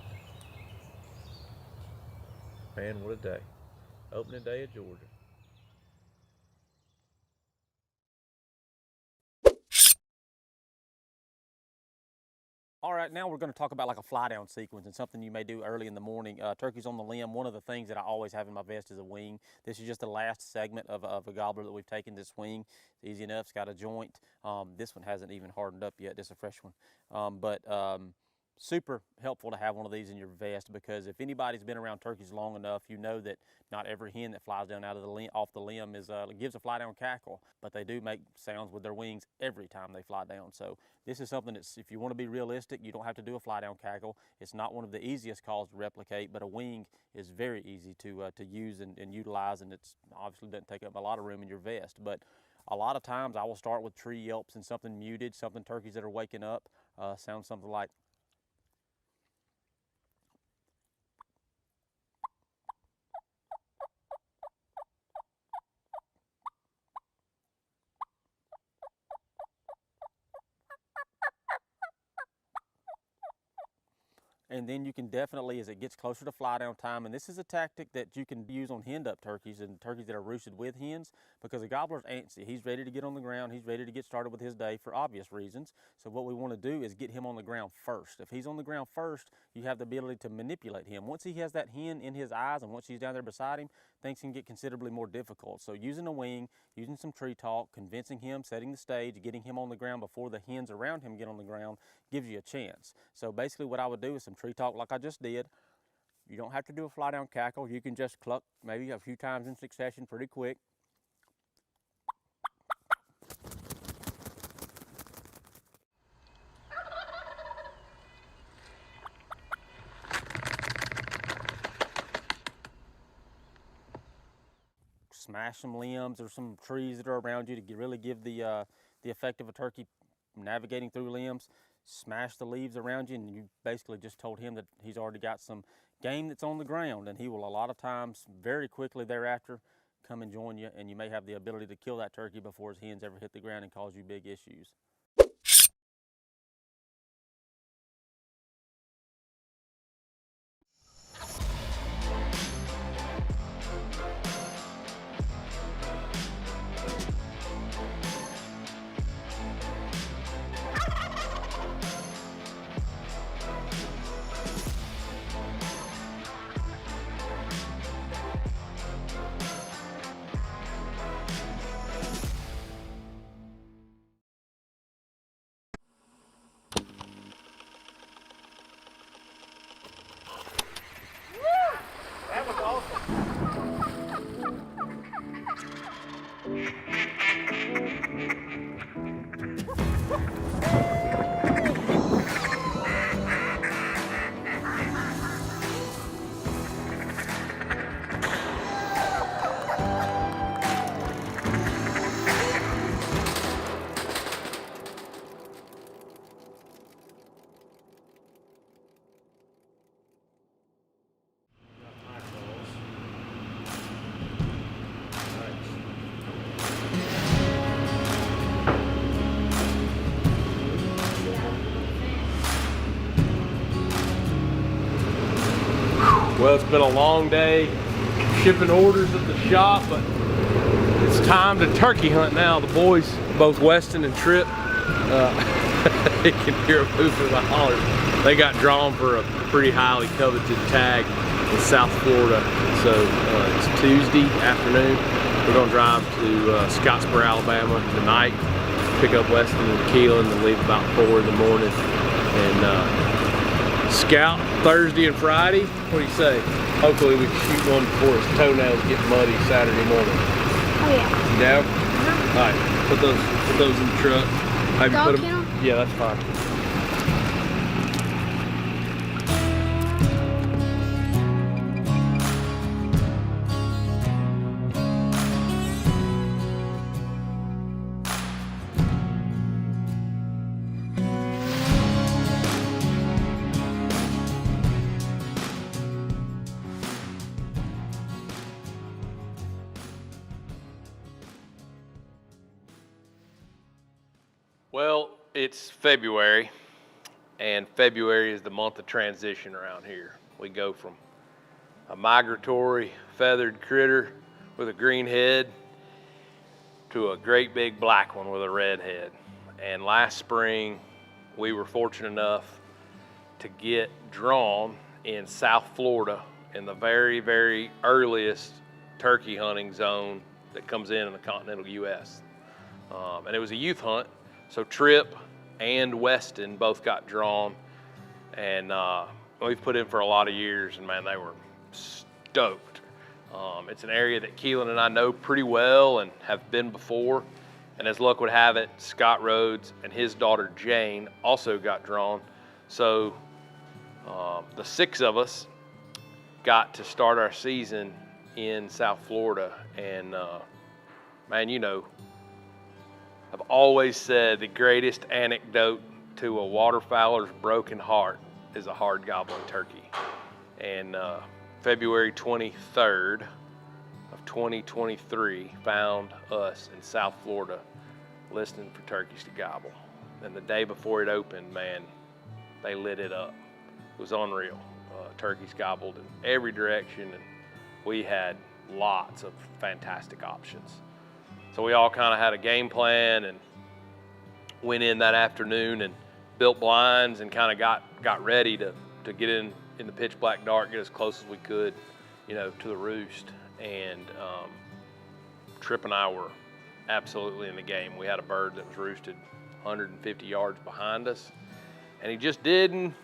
Man, what a day. Opening day of Georgia. All right, now we're going to talk about like a fly down sequence and something you may do early in the morning. Turkeys on the limb, one of the things that I always have in my vest is a wing. This is just the last segment of a gobbler that we've taken. This wing, it's easy enough, it's got a joint. This one hasn't even hardened up yet, just a fresh one. Super helpful to have one of these in your vest, because if anybody's been around turkeys long enough, you know that not every hen that flies down out of the limb, off the limb gives a fly down cackle, but they do make sounds with their wings every time they fly down. So this is something that's, if you want to be realistic, you don't have to do a fly down cackle. It's not one of the easiest calls to replicate, but a wing is very easy to use and utilize, and it's obviously doesn't take up a lot of room in your vest. But a lot of times I will start with tree yelps and something muted, something turkeys that are waking up, sound something like. And then you can definitely, as it gets closer to fly down time, and this is a tactic that you can use on henned up turkeys and turkeys that are roosted with hens, because a gobbler's antsy. He's ready to get on the ground. He's ready to get started with his day for obvious reasons. So what we want to do is get him on the ground first. If he's on the ground first, you have the ability to manipulate him. Once he has that hen in his eyes and once she's down there beside him, things can get considerably more difficult. So using a wing, using some tree talk, convincing him, setting the stage, getting him on the ground before the hens around him get on the ground gives you a chance. So basically what I would do is some tree talk like I just did. You don't have to do a fly down cackle. You can just cluck maybe a few times in succession pretty quick. Smash some limbs or some trees that are around you to really give the effect of a turkey navigating through limbs. Smash the leaves around you, and you basically just told him that he's already got some game that's on the ground, and he will a lot of times very quickly thereafter come and join you, and you may have the ability to kill that turkey before his hens ever hit the ground and cause you big issues. Well, it's been a long day shipping orders at the shop, but it's time to turkey hunt now. The boys, both Weston and Tripp, you can hear them moving the hollers. They got drawn for a pretty highly coveted tag in South Florida. So it's Tuesday afternoon. We're gonna drive to Scottsboro, Alabama tonight, pick up Weston and Keelan and leave about 4 in the morning. And scout Thursday and Friday. What do you say? Hopefully we can shoot one before his toenails get muddy Saturday morning. Oh yeah. You down? All right, put those in the truck. Maybe Dog put them. kennel? Yeah, that's fine. Well, it's February, and February is the month of transition around here. We go from a migratory feathered critter with a green head to a great big black one with a red head. And last spring, we were fortunate enough to get drawn in South Florida in the very, very earliest turkey hunting zone that comes in the continental U.S. And it was a youth hunt. So Tripp and Weston both got drawn, and we've put in for a lot of years, and man, they were stoked. It's an area that Keelan and I know pretty well and have been before, and as luck would have it, Scott Rhodes and his daughter Jane also got drawn. So the 6 of us got to start our season in South Florida, and man, you know, I've always said the greatest anecdote to a waterfowler's broken heart is a hard gobbling turkey. And February 23rd of 2023 found us in South Florida listening for turkeys to gobble. And the day before it opened, man, they lit it up. It was unreal. Turkeys gobbled in every direction, and we had lots of fantastic options. So we all kind of had a game plan and went in that afternoon and built blinds and kind of got ready to get in the pitch black dark, get as close as we could, you know, to the roost. And Tripp and I were absolutely in the game. We had a bird that was roosted 150 yards behind us, and he just kind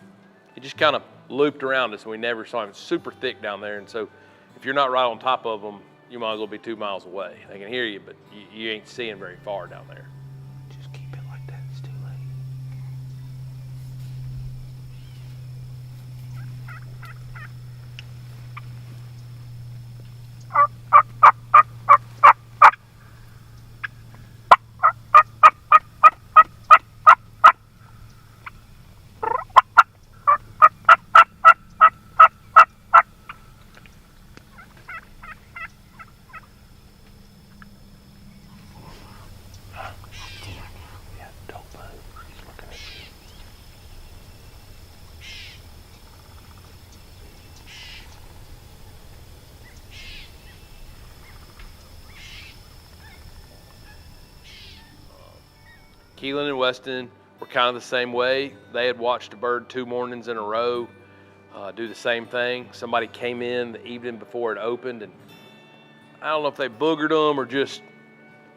of looped around us, and we never saw him. It's super thick down there, and so if you're not right on top of them, you might as well be 2 miles away. They can hear you, but you ain't seeing very far down there. Just keep it like that. It's too late. Keelan and Weston were kind of the same way. They had watched a bird 2 mornings in a row do the same thing. Somebody came in the evening before it opened, and I don't know if they boogered them or just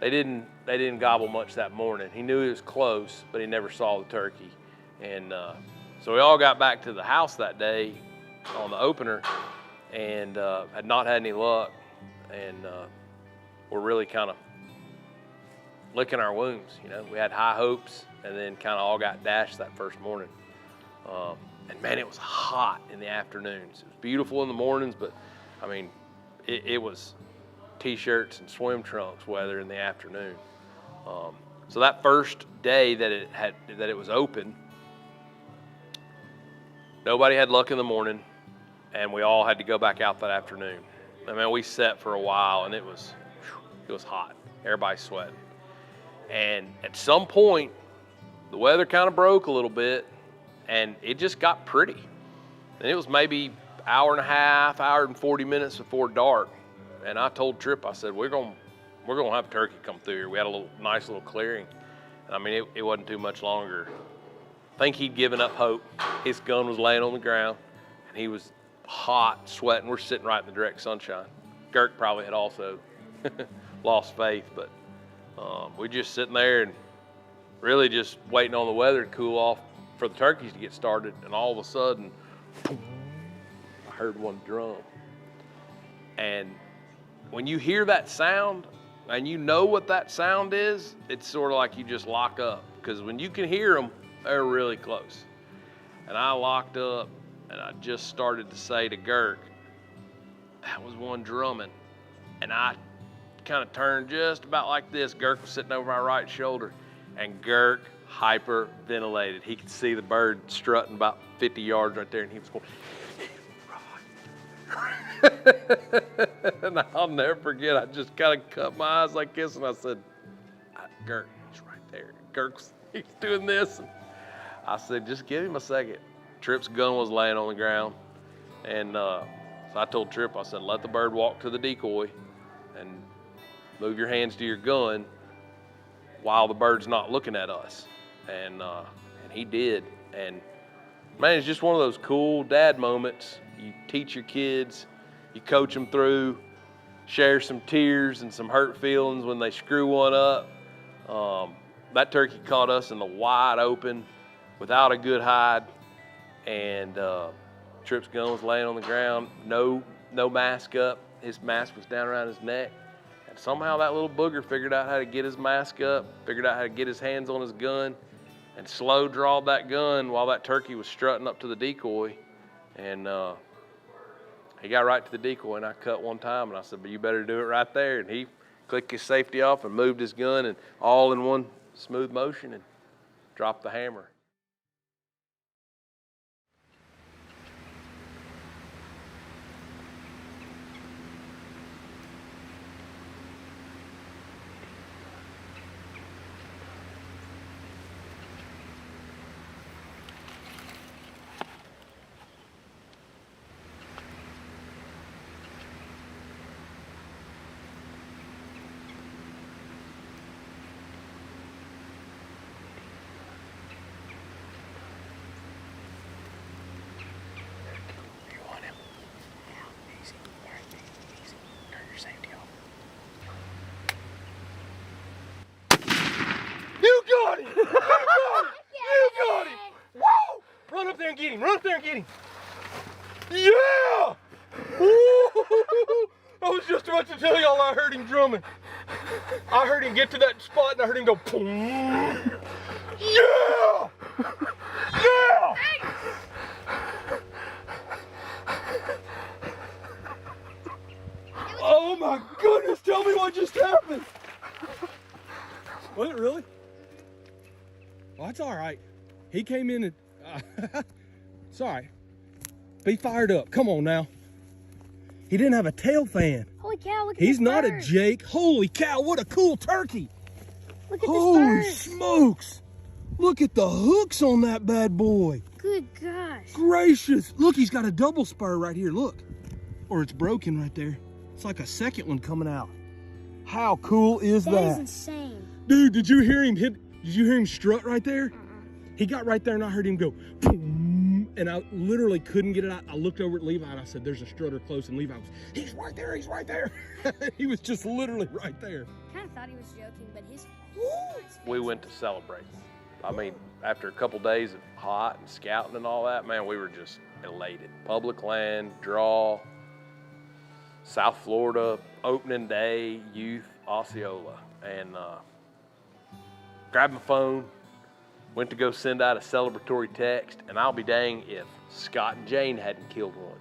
they didn't gobble much that morning. He knew he was close, but he never saw the turkey. And so we all got back to the house that day on the opener and had not had any luck, and we're really kind of licking our wounds. You know, we had high hopes and then kind of all got dashed that first morning. And man, it was hot in the afternoons. It was beautiful in the mornings, but I mean, it was t-shirts and swim trunks weather in the afternoon. So that first day that it was open, nobody had luck in the morning, and we all had to go back out that afternoon. I mean, we sat for a while, and it was hot. Everybody's sweating. And at some point, the weather kind of broke a little bit, and it just got pretty. And it was maybe hour and a half, hour and 40 minutes before dark. And I told Tripp, I said, we're gonna have turkey come through here. We had a nice little clearing. And I mean, it wasn't too much longer. I think he'd given up hope. His gun was laying on the ground and he was hot, sweating. We're sitting right in the direct sunshine. Girk probably had also lost faith, but we're just sitting there and really just waiting on the weather to cool off for the turkeys to get started. And all of a sudden, boom, I heard one drum. And when you hear that sound and you know what that sound is, it's sort of like you just lock up, because when you can hear them, they're really close. And I locked up and I just started to say to Girk, that was one drumming. And I kind of turned just about like this. Girk was sitting over my right shoulder, and Girk hyperventilated. He could see the bird strutting about 50 yards right there, and he was going, and I'll never forget, I just kind of cut my eyes like this, and I said, Girk, he's right there. He's doing this. And I said, just give him a second. Tripp's gun was laying on the ground, and so I told Tripp, I said, let the bird walk to the decoy and move your hands to your gun while the bird's not looking at us. And he did. And man, it's just one of those cool dad moments. You teach your kids, you coach them through, share some tears and some hurt feelings when they screw one up. That turkey caught us in the wide open without a good hide, and Tripp's gun was laying on the ground, no mask up. His mask was down around his neck, and somehow that little booger figured out how to get his mask up, figured out how to get his hands on his gun, and slow drawed that gun while that turkey was strutting up to the decoy. And he got right to the decoy, and I cut one time, and I said, but you better do it right there. And he clicked his safety off and moved his gun, and all in one smooth motion, and dropped the hammer. You got him! You got him! You got him! Woo! Run up there and get him! Run up there and get him! Yeah! Woo! I was just about to tell y'all I heard him drumming. I heard him get to that spot and I heard him go, boom! Yeah! Yeah! Oh my goodness, tell me what just happened! Was it really? Well, that's all right. He came in and, it's all right. Be fired up, come on now. He didn't have a tail fan. Holy cow, look at He's this not bird. a Jake. Holy cow, what a cool turkey. Look at Holy this bird. smokes. Look at the hooks on that bad boy. Good gosh. Gracious. Look, he's got a double spur right here, look. Or it's broken right there. It's like a second one coming out. How cool is that? That is insane. Dude, did you hear him strut right there? He got right there and I heard him go, boom, and I literally couldn't get it out. I looked over at Levi and I said, there's a strutter close, and Levi was, he's right there, he's right there. He was just literally right there. Kind of thought he was joking, but his We went to celebrate. I mean, after a couple days of hot and scouting and all that, man, we were just elated. Public land, draw, South Florida, opening day, youth, Osceola. And grabbed my phone, went to go send out a celebratory text, and I'll be dang if Scott and Jane hadn't killed one.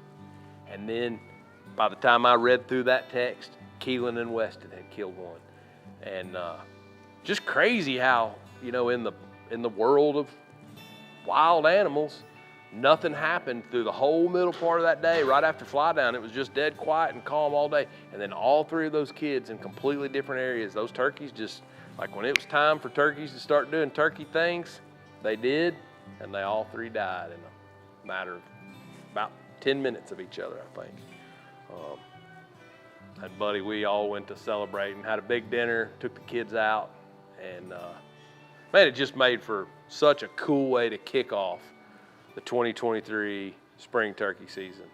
And then by the time I read through that text, Keelan and Weston had killed one. And just crazy how, you know, in the world of wild animals, nothing happened through the whole middle part of that day. Right after fly down, it was just dead quiet and calm all day. And then all three of those kids in completely different areas, those turkeys just, like when it was time for turkeys to start doing turkey things, they did, and they all three died in a matter of about 10 minutes of each other, I think. And buddy, we all went to celebrate and had a big dinner, took the kids out, and man, it just made for such a cool way to kick off the 2023 spring turkey season.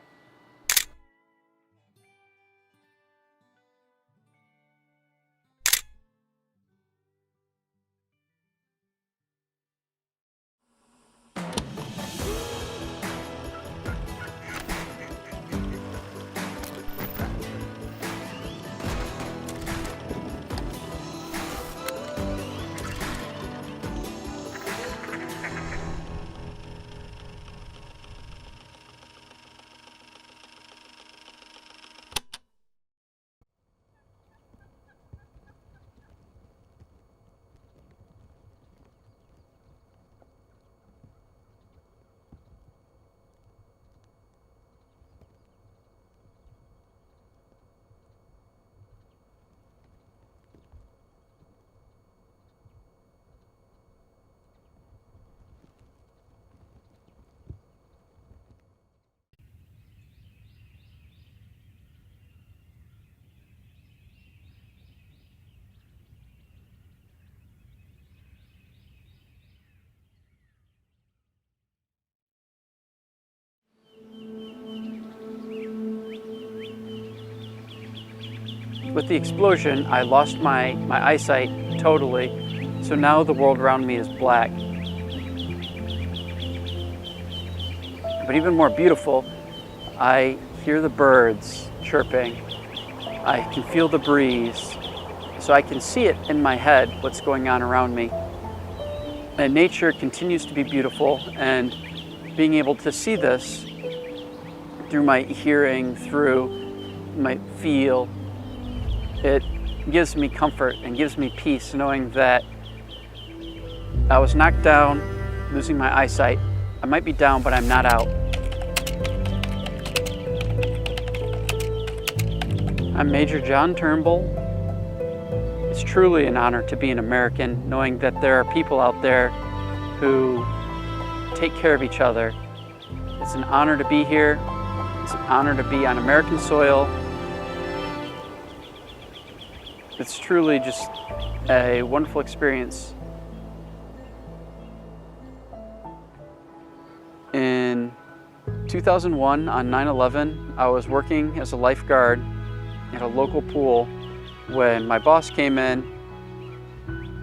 With the explosion, I lost my eyesight totally, so now the world around me is black. But even more beautiful, I hear the birds chirping. I can feel the breeze, so I can see it in my head, what's going on around me. And nature continues to be beautiful, and being able to see this through my hearing, through my feel, it gives me comfort and gives me peace knowing that I was knocked down, losing my eyesight. I might be down, but I'm not out. I'm Major John Turnbull. It's truly an honor to be an American, knowing that there are people out there who take care of each other. It's an honor to be here. It's an honor to be on American soil. It's truly just a wonderful experience. In 2001, on 9/11, I was working as a lifeguard at a local pool when my boss came in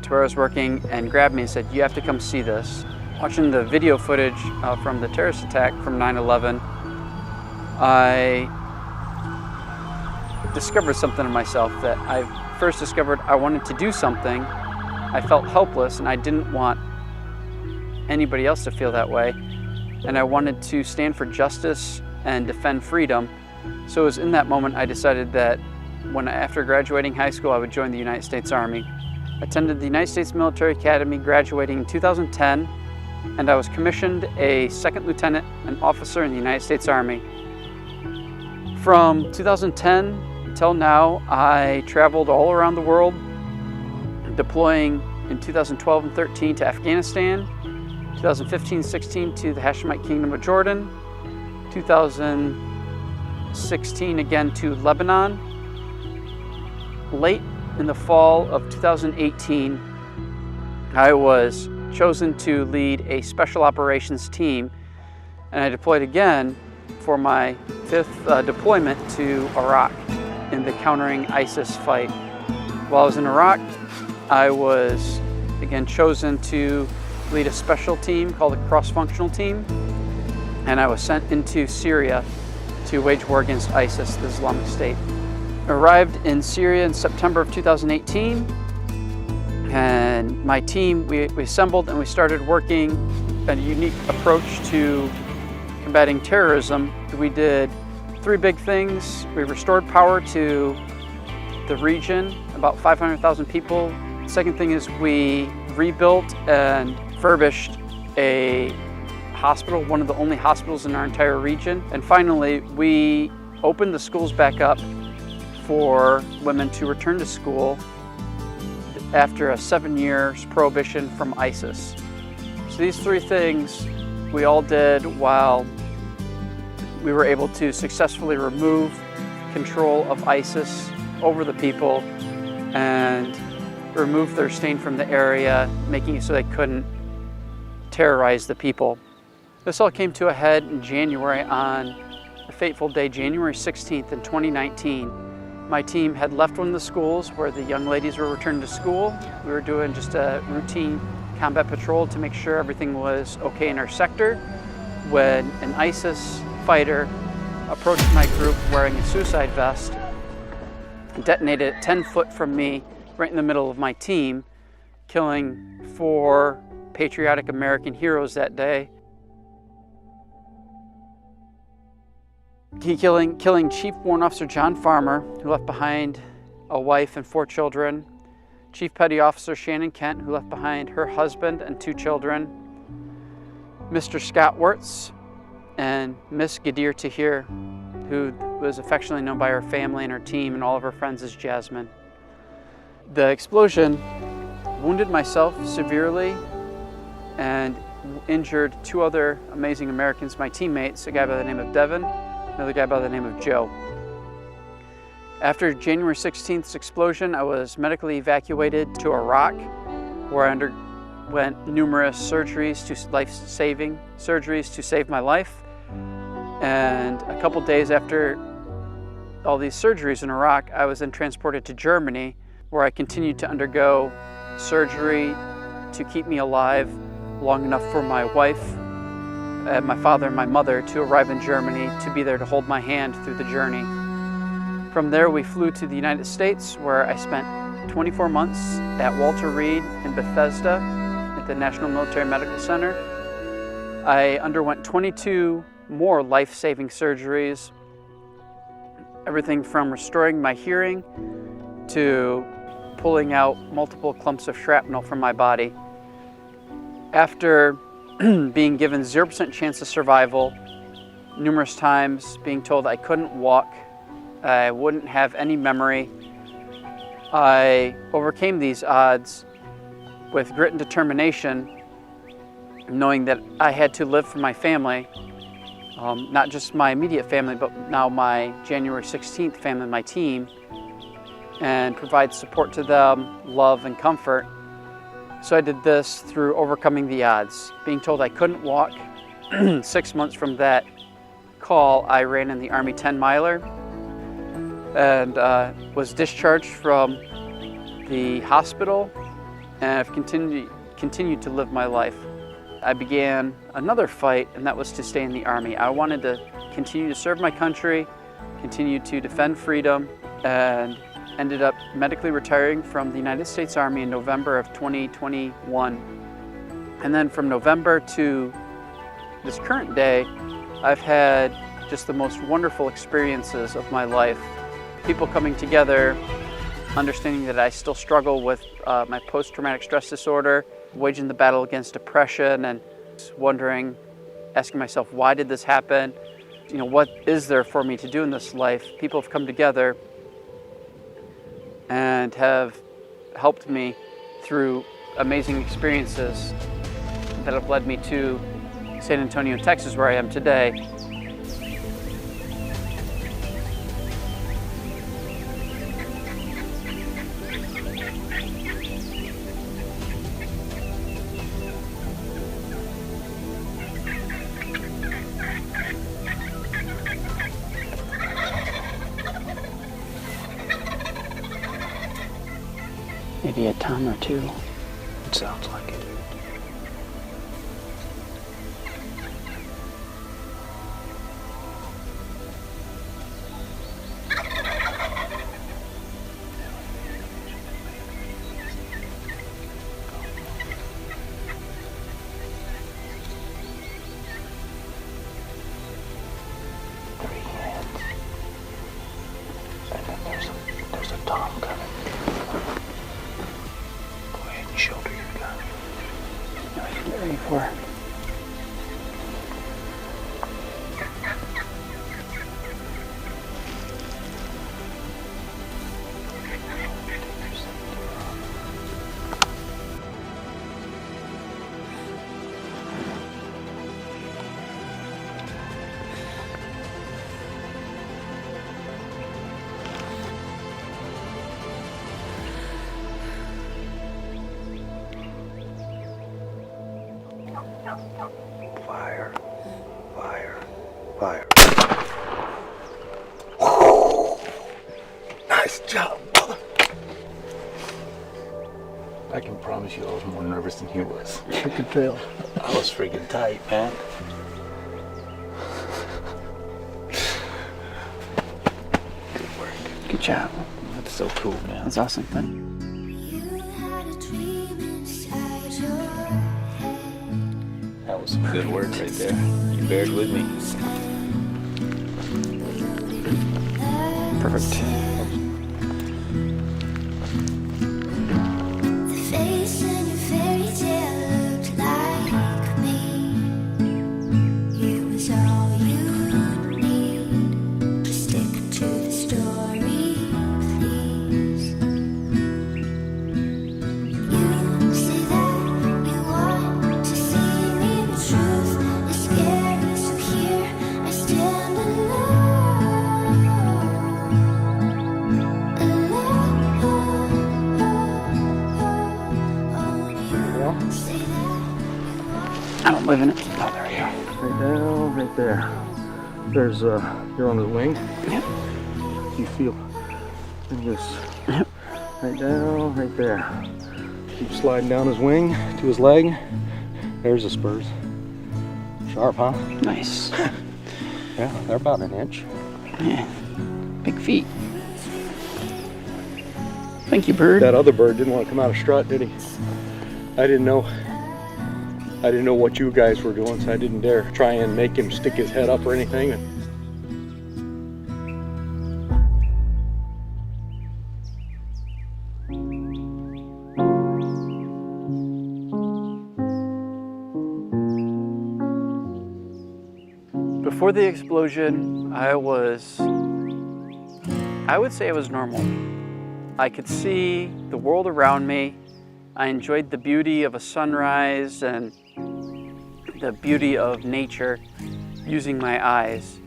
to where I was working and grabbed me and said, "You have to come see this." Watching the video footage from the terrorist attack from 9/11, I discovered something in myself that I first discovered. I wanted to do something. I felt helpless and I didn't want anybody else to feel that way. And I wanted to stand for justice and defend freedom. So it was in that moment I decided that after graduating high school, I would join the United States Army. I attended the United States Military Academy, graduating in 2010, and I was commissioned a second lieutenant, an officer in the United States Army. From 2010 until now, I traveled all around the world, deploying in 2012 and 13 to Afghanistan, 2015-16 to the Hashemite Kingdom of Jordan, 2016 again to Lebanon. Late in the fall of 2018, I was chosen to lead a special operations team, and I deployed again for my 5th deployment to Iraq in the countering ISIS fight. While I was in Iraq, I was again chosen to lead a special team called a cross-functional team, and I was sent into Syria to wage war against ISIS, the Islamic State. I arrived in Syria in September of 2018, and my team, we assembled and we started working a unique approach to combating terrorism. We did 3 big things. We restored power to the region, about 500,000 people. The second thing is we rebuilt and refurbished a hospital, one of the only hospitals in our entire region. And finally, we opened the schools back up for women to return to school after a 7 years prohibition from ISIS. So these 3 things we all did while we were able to successfully remove control of ISIS over the people and remove their stain from the area, making it so they couldn't terrorize the people. This all came to a head in January on the fateful day, January 16th in 2019. My team had left one of the schools where the young ladies were returning to school. We were doing just a routine combat patrol to make sure everything was okay in our sector when an ISIS fighter approached my group wearing a suicide vest, detonated 10 foot from me right in the middle of my team, killing 4 patriotic American heroes that day. Killing Chief Warrant Officer John Farmer, who left behind a wife and 4 children, Chief Petty Officer Shannon Kent, who left behind her husband and 2 children, Mr. Scott Wirtz, and Miss Gadir Tahir, who was affectionately known by her family and her team and all of her friends as Jasmine. The explosion wounded myself severely and injured 2 other amazing Americans, my teammates, a guy by the name of Devin, another guy by the name of Joe. After January 16th's explosion, I was medically evacuated to Iraq, where I underwent numerous surgeries, life-saving surgeries to save my life. And a couple days after all these surgeries in Iraq, I was then transported to Germany, where I continued to undergo surgery to keep me alive long enough for my wife, my father and my mother to arrive in Germany to be there to hold my hand through the journey. From there, we flew to the United States, where I spent 24 months at Walter Reed in Bethesda at the National Military Medical Center. I underwent 22 more life-saving surgeries, everything from restoring my hearing to pulling out multiple clumps of shrapnel from my body. After being given 0% chance of survival, numerous times being told I couldn't walk, I wouldn't have any memory, I overcame these odds with grit and determination, knowing that I had to live for my family, not just my immediate family, but now my January 16th family, my team, and provide support to them, love and comfort. So I did this through overcoming the odds. Being told I couldn't walk, 6 months from that call, I ran in the Army 10 miler and was discharged from the hospital, and I've continued to live my life. I began another fight, and that was to stay in the Army. I wanted to continue to serve my country, continue to defend freedom, and ended up medically retiring from the United States Army in November of 2021. And then from November to this current day, I've had just the most wonderful experiences of my life. People coming together, understanding that I still struggle with my post-traumatic stress disorder, waging the battle against depression, and wondering, asking myself, why did this happen? You know, what is there for me to do in this life? People have come together and have helped me through amazing experiences that have led me to San Antonio, Texas, where I am today. Maybe a ton or 2. It sounds like it. There's a Tom coming. Go ahead and shoulder your gun. Get ready for it. Fire. Fire. Fire. Nice job, brother. I can promise you I was more nervous than he was. You could tell. I was freaking tight, man. Good work. Good job. That's so cool, man. That's awesome, buddy. That was some good work right there. You bared with me. Perfect. I don't live in it. Oh, there we go. Right down, right there. There's, you're on the wing. Yep. You feel in this. Yep. Right down, right there. Keep sliding down his wing to his leg. There's the spurs. Sharp, huh? Nice. Yeah, they're about an inch. Yeah. Big feet. Thank you, bird. That other bird didn't want to come out of strut, did he? I didn't know what you guys were doing, so I didn't dare try and make him stick his head up or anything. Before the explosion, I would say I was normal. I could see the world around me. I enjoyed the beauty of a sunrise and the beauty of nature using my eyes.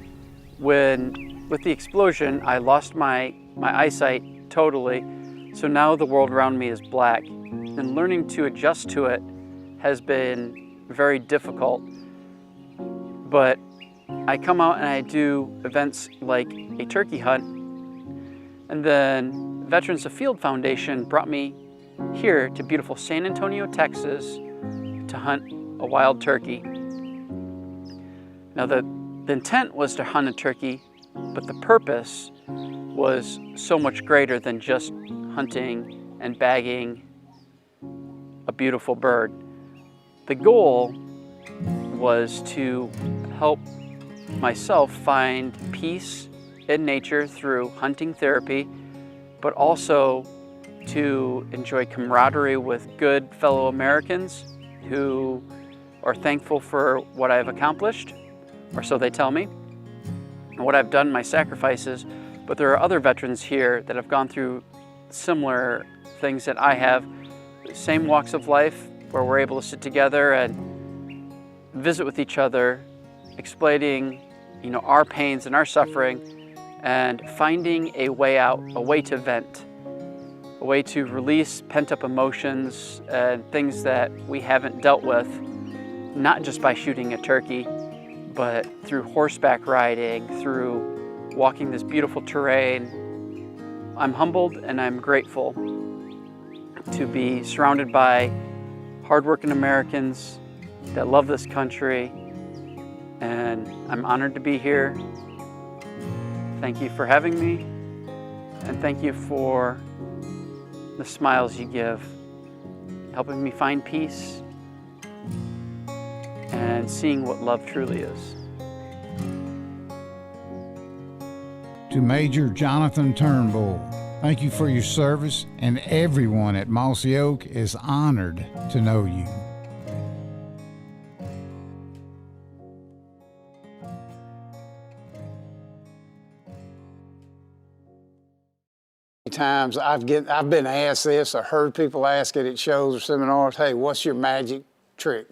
With the explosion, I lost my eyesight totally, so now the world around me is black. And learning to adjust to it has been very difficult. But I come out and I do events like a turkey hunt, and then Veterans of Field Foundation brought me here to beautiful San Antonio, Texas to hunt a wild turkey. Now the intent was to hunt a turkey, but the purpose was so much greater than just hunting and bagging a beautiful bird. The goal was to help myself find peace in nature through hunting therapy, but also to enjoy camaraderie with good fellow Americans who are thankful for what I've accomplished, or so they tell me, and what I've done, my sacrifices. But there are other veterans here that have gone through similar things that I have, same walks of life, where we're able to sit together and visit with each other, explaining, our pains and our suffering, and finding a way out, a way to vent, a way to release pent-up emotions and things that we haven't dealt with, not just by shooting a turkey, but through horseback riding, through walking this beautiful terrain. I'm humbled and I'm grateful to be surrounded by hardworking Americans that love this country, and I'm honored to be here. Thank you for having me, and thank you for the smiles you give, helping me find peace and seeing what love truly is. To Major Jonathan Turnbull, thank you for your service, and everyone at Mossy Oak is honored to know you. Times I've been asked this, or heard people ask it at shows or seminars, hey, what's your magic trick?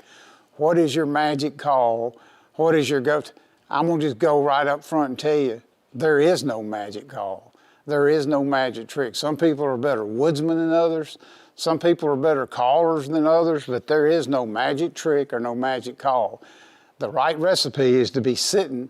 What is your magic call? What is your go-to? I'm gonna just go right up front and tell you, there is no magic call. There is no magic trick. Some people are better woodsmen than others. Some people are better callers than others, but there is no magic trick or no magic call. The right recipe is to be sitting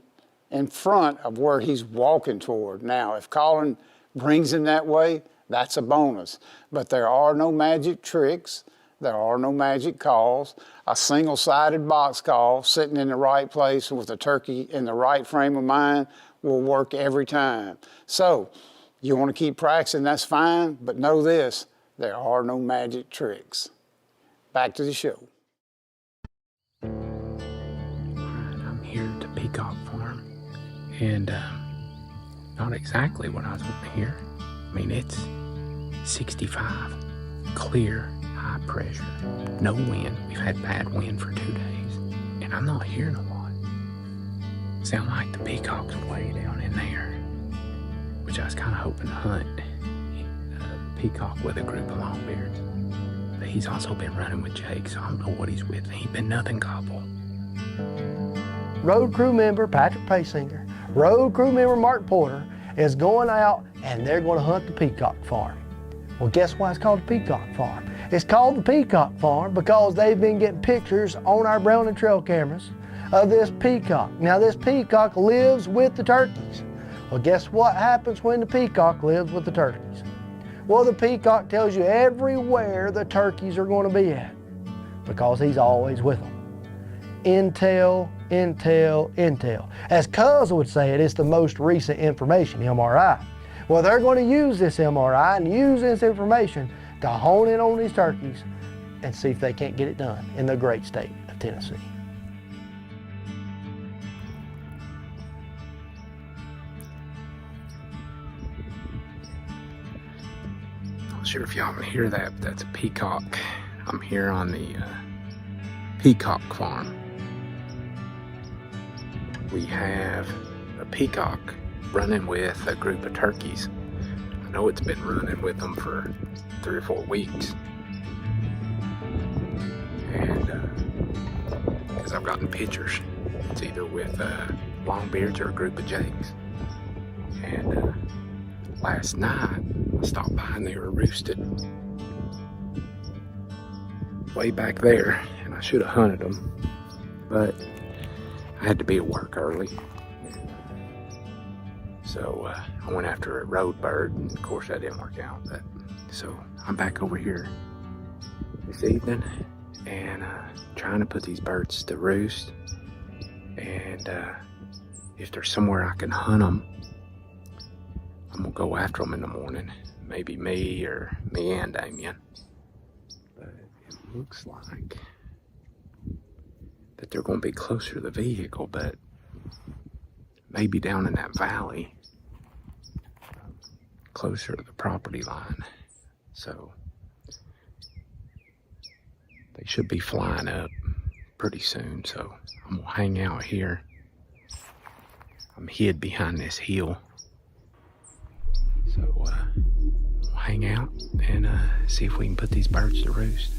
in front of where he's walking toward. Now, if calling brings him that way, that's a bonus. But there are no magic tricks. There are no magic calls. A single-sided box call sitting in the right place with the turkey in the right frame of mind will work every time. So, you want to keep practicing, that's fine, but know this, there are no magic tricks. Back to the show. I'm here at the Peacock Farm, and not exactly what I was wanting to hear. I mean, it's 65, clear, high pressure, no wind. We've had bad wind for 2 days, and I'm not hearing a lot. Sound like the peacock's way down in there, which I was kind of hoping to hunt peacock with a group of longbeards. But he's also been running with Jake, so I don't know what he's with. He ain't been nothing gobble. Road crew member Patrick Paysinger, road crew member Mark Porter is going out and they're going to hunt the Peacock Farm. Well, guess why it's called the Peacock Farm? It's called the Peacock Farm because they've been getting pictures on our Browning trail cameras of this peacock. Now, this peacock lives with the turkeys. Well, guess what happens when the peacock lives with the turkeys? Well, the peacock tells you everywhere the turkeys are going to be at because he's always with them. Intel, intel, intel. As Cuz would say it, it's the most recent information, MRI. Well, they're going to use this MRI and use this information to hone in on these turkeys and see if they can't get it done in the great state of Tennessee. Not sure if y'all can hear that, but that's a peacock. I'm here on the Peacock Farm. We have a peacock running with a group of turkeys. I know it's been running with them for 3 or 4 weeks. And because I've gotten pictures, it's either with longbeards or a group of jakes. And last night I stopped by and they were roosted way back there, and I should have hunted them, but I had to be at work early. So I went after a road bird, and of course that didn't work out. But so I'm back over here this evening and trying to put these birds to roost. And if there's somewhere I can hunt them, I'm gonna go after them in the morning. Maybe me and Damien. But it looks like that they're gonna be closer to the vehicle, but maybe down in that valley, closer to the property line. So they should be flying up pretty soon. So I'm gonna hang out here. I'm hid behind this hill. So we'll hang out and see if we can put these birds to roost.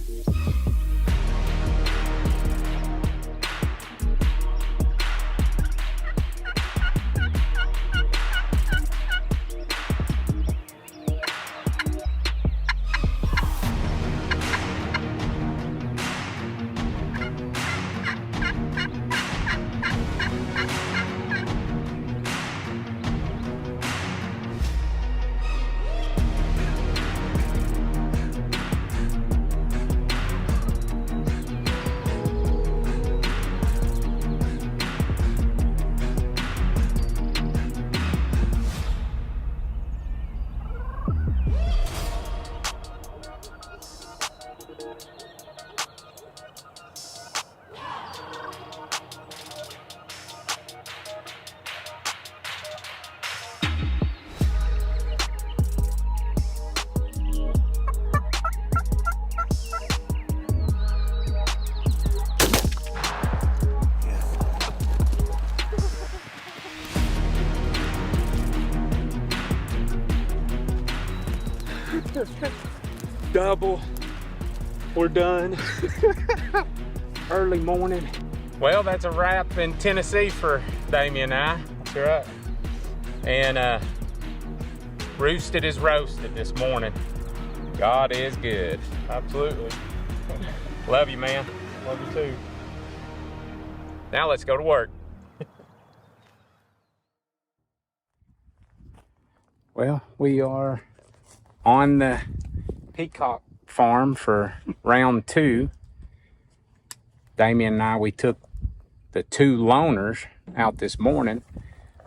Double. We're done. Early morning. Well, that's a wrap in Tennessee for Damien and I. That's right. And roosted is roasted this morning. God is good. Absolutely. Love you, man. Love you too. Now let's go to work. Well, we are on the Peacock Farm for round 2. Damien and I, we took the 2 loners out this morning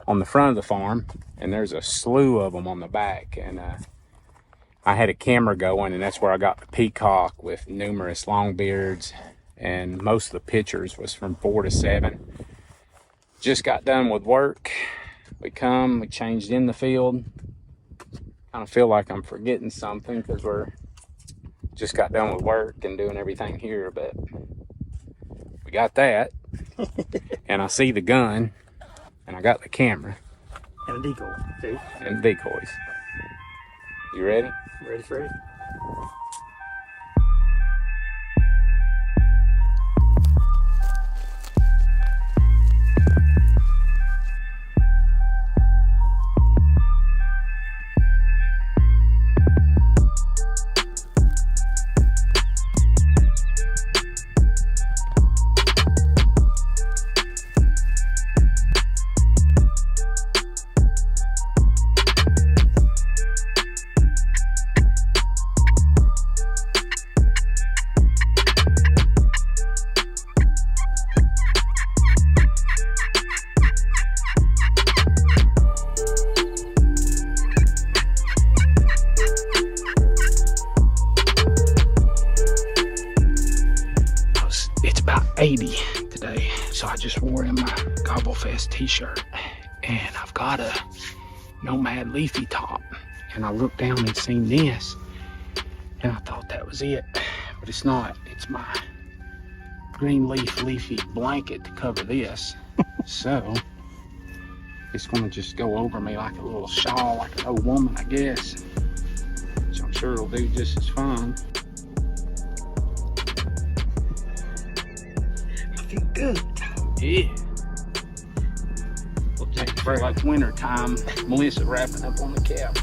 on the front of the farm, and there's a slew of them on the back. And I had a camera going, and that's where I got the peacock with numerous longbeards, and most of the pictures was from 4 to 7. Just got done with work. We changed in the field. Kind of feel like I'm forgetting something because we're just got done with work and doing everything here, but we got that. And I see the gun, and I got the camera. And a decoy, too. And decoys. You ready? Ready for it? It's about 80 today, so I just wore in my Gobble Fest t-shirt, and I've got a Nomad Leafy top, and I looked down and seen this, and I thought that was it, but it's not. It's my green leafy blanket to cover this. So it's gonna just go over me like a little shawl, like an old woman, I guess, which I'm sure it'll do just as fine. Good. Yeah. We'll take it for like winter time. Melissa wrapping up on the couch.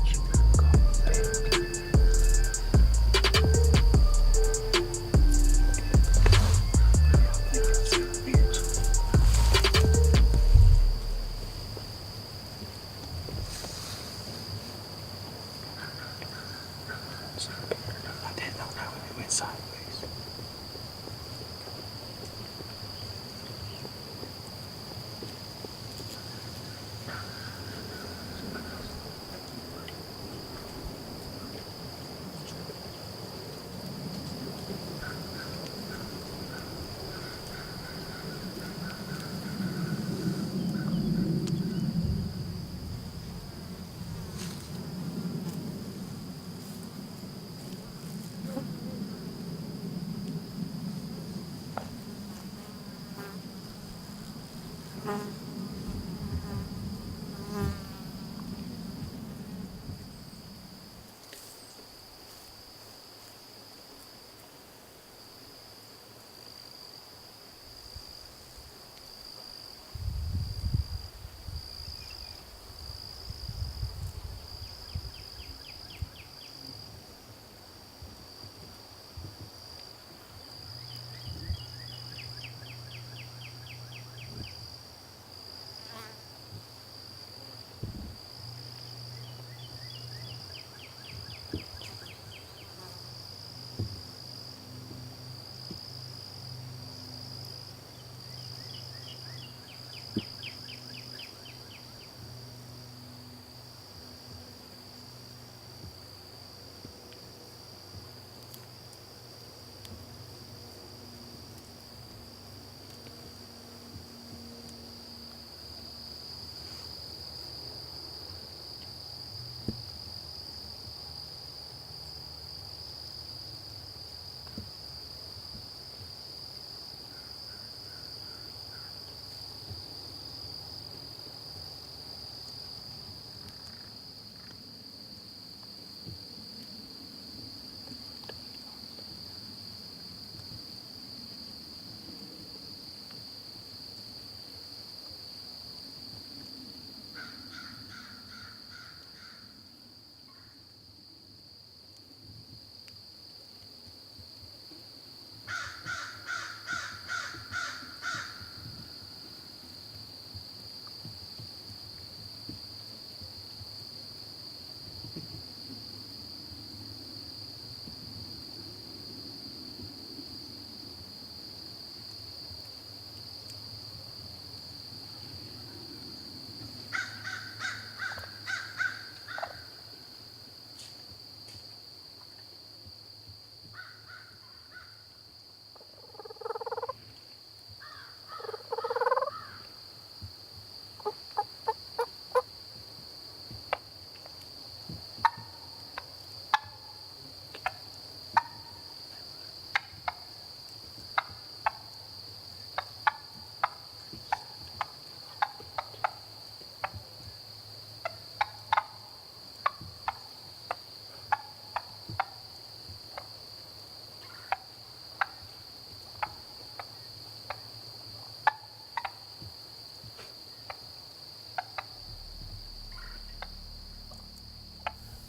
I didn't know it went sideways.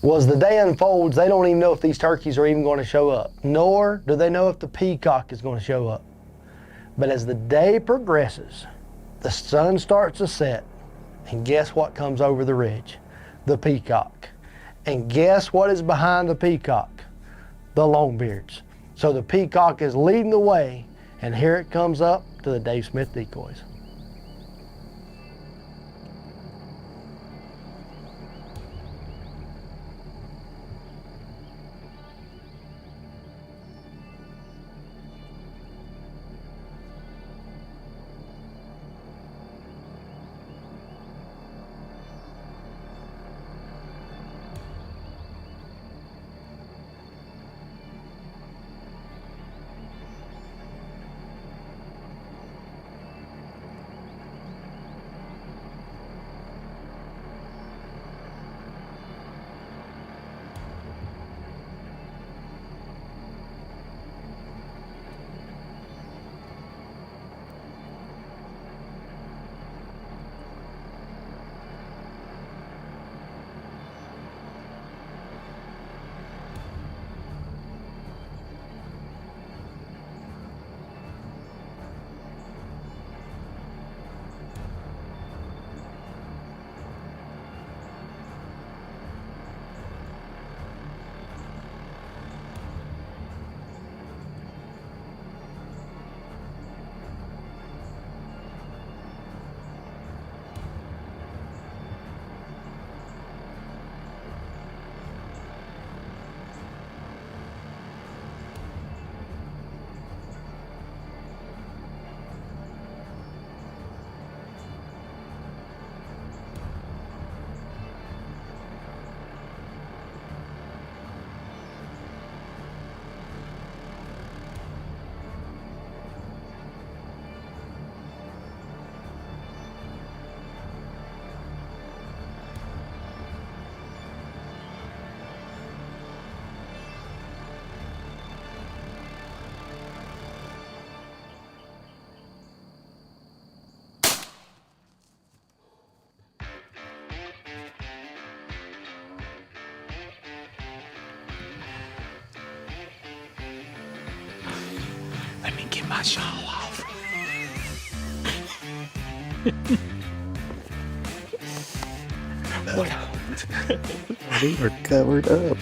Well, as the day unfolds, they don't even know if these turkeys are even going to show up, nor do they know if the peacock is going to show up. But as the day progresses, the sun starts to set, and guess what comes over the ridge? The peacock. And guess what is behind the peacock? The longbeards. So the peacock is leading the way, and here it comes up to the Dave Smith decoys. Let me get my shawl off. We were covered up.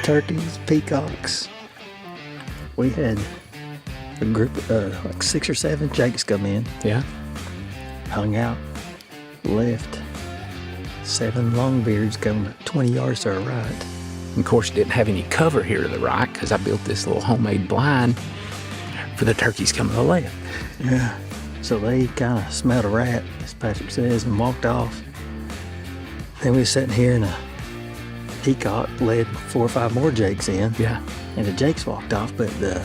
Turkeys, peacocks. We had a group, like 6 or 7 jakes come in. Yeah. Hung out, left. 7 longbeards come 20 yards to our right. And of course, didn't have any cover here to the right because I built this little homemade blind for the turkeys coming to the left. Yeah. So they kind of smelled a rat, as Patrick says, and walked off. Then we were sitting here and a peacock led 4 or 5 more jakes in. Yeah. And the jakes walked off, but the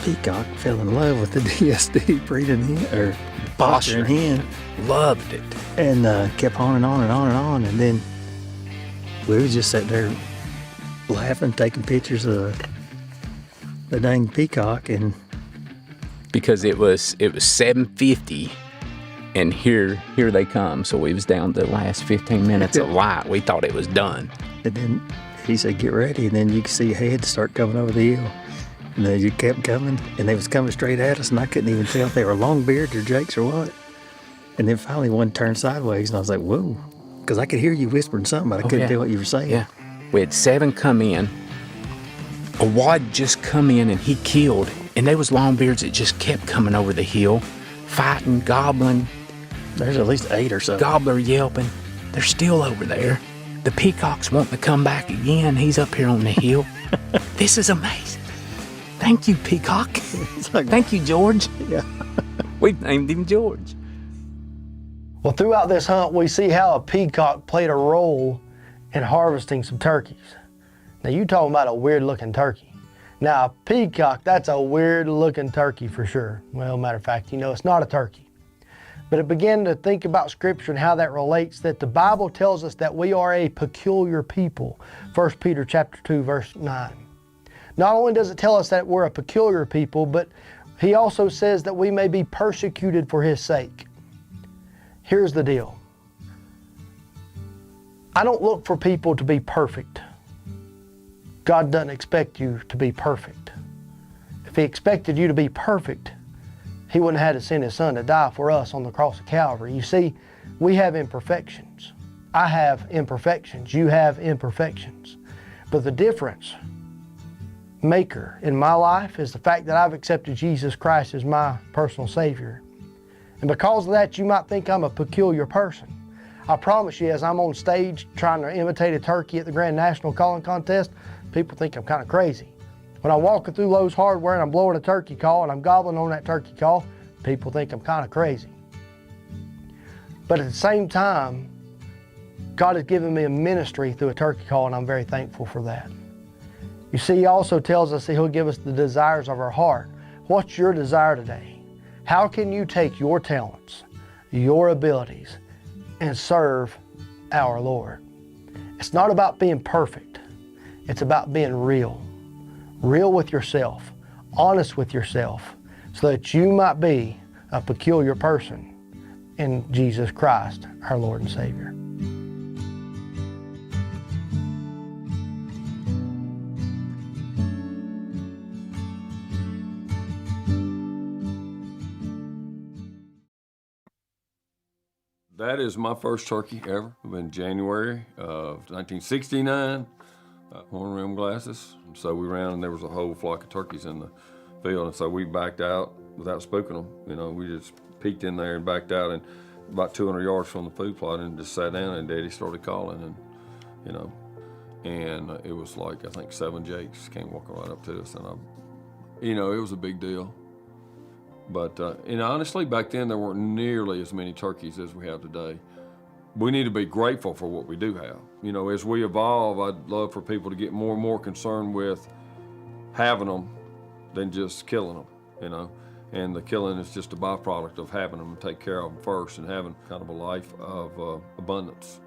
peacock fell in love with the DSD breeding hen, or posturing hen. Loved it. And kept on and on and on and on. And then we were just sitting there laughing, taking pictures of the dang peacock. And because it was 7:50 and here they come. So we was down to the last 15 minutes of light. We thought it was done. And then he said, get ready. And then you could see heads start coming over the hill. And then you kept coming, and they was coming straight at us, and I couldn't even tell if they were longbeards or jakes or what. And then finally one turned sideways, and I was like, whoa. Because I could hear you whispering something, but I couldn't tell what you were saying. Yeah. We had 7 come in. A wad just come in, and he killed. And they was longbeards that just kept coming over the hill, fighting, gobbling. There's at least 8 or so. Gobbler yelping. They're still over there. The peacock's wanting to come back again. He's up here on the hill. This is amazing. Thank you, Peacock. Thank you, George. Yeah. We named him George. Well, throughout this hunt, we see how a peacock played a role in harvesting some turkeys. Now, you talking about a weird-looking turkey. Now, a peacock, that's a weird-looking turkey for sure. Well, matter of fact, it's not a turkey. But it began to think about Scripture and how that relates, that the Bible tells us that we are a peculiar people. 1 Peter chapter 2, verse 9. Not only does it tell us that we're a peculiar people, but he also says that we may be persecuted for his sake. Here's the deal. I don't look for people to be perfect. God doesn't expect you to be perfect. If He expected you to be perfect, He wouldn't have had to send His Son to die for us on the cross of Calvary. You see, we have imperfections. I have imperfections. You have imperfections. But the difference maker in my life is the fact that I've accepted Jesus Christ as my personal Savior. And because of that, you might think I'm a peculiar person. I promise you, as I'm on stage trying to imitate a turkey at the Grand National Calling Contest, people think I'm kind of crazy. When I'm walking through Lowe's Hardware and I'm blowing a turkey call and I'm gobbling on that turkey call, people think I'm kind of crazy. But at the same time, God has given me a ministry through a turkey call, and I'm very thankful for that. You see, He also tells us that He'll give us the desires of our heart. What's your desire today? How can you take your talents, your abilities, and serve our Lord? It's not about being perfect. It's about being real. Real with yourself, honest with yourself, so that you might be a peculiar person in Jesus Christ, our Lord and Savior. That is my first turkey ever. In January of 1969, horn rim glasses. And so we ran, and there was a whole flock of turkeys in the field. And so we backed out without spooking them. You know, we just peeked in there and backed out, and about 200 yards from the food plot, and just sat down, and Daddy started calling, and you know, and it was like, I think 7 jakes came walking right up to us, and you know, it was a big deal. But and honestly, back then there weren't nearly as many turkeys as we have today. We need to be grateful for what we do have. You know, as we evolve, I'd love for people to get more and more concerned with having them than just killing them, you know. And the killing is just a byproduct of having them and take care of them first and having kind of a life of abundance.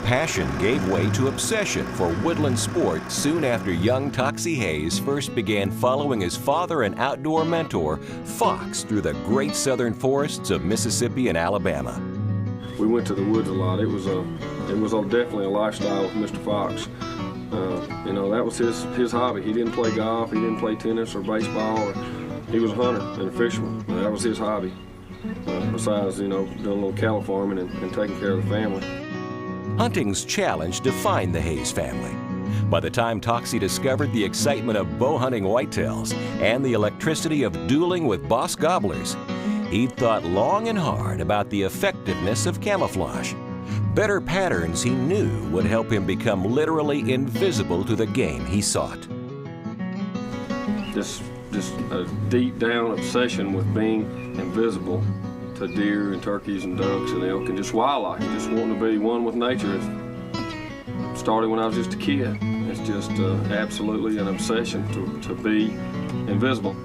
Passion gave way to obsession for woodland sport soon after young Toxie Hayes first began following his father and outdoor mentor, Fox, through the great southern forests of Mississippi and Alabama. We went to the woods a lot. It was definitely a lifestyle with Mr. Fox. You know, that was his hobby. He didn't play golf, he didn't play tennis or baseball. He was a hunter and a fisherman. That was his hobby. Besides, you know, doing a little cattle farming and taking care of the family. Hunting's challenge defined the Hayes family. By the time Toxie discovered the excitement of bow hunting whitetails and the electricity of dueling with boss gobblers, he'd thought long and hard about the effectiveness of camouflage. Better patterns, he knew, would help him become literally invisible to the game he sought. Just a deep down obsession with being invisible to deer and turkeys and ducks and elk and just wildlife, just wanting to be one with nature. It started when I was just a kid. It's just absolutely an obsession to be invisible.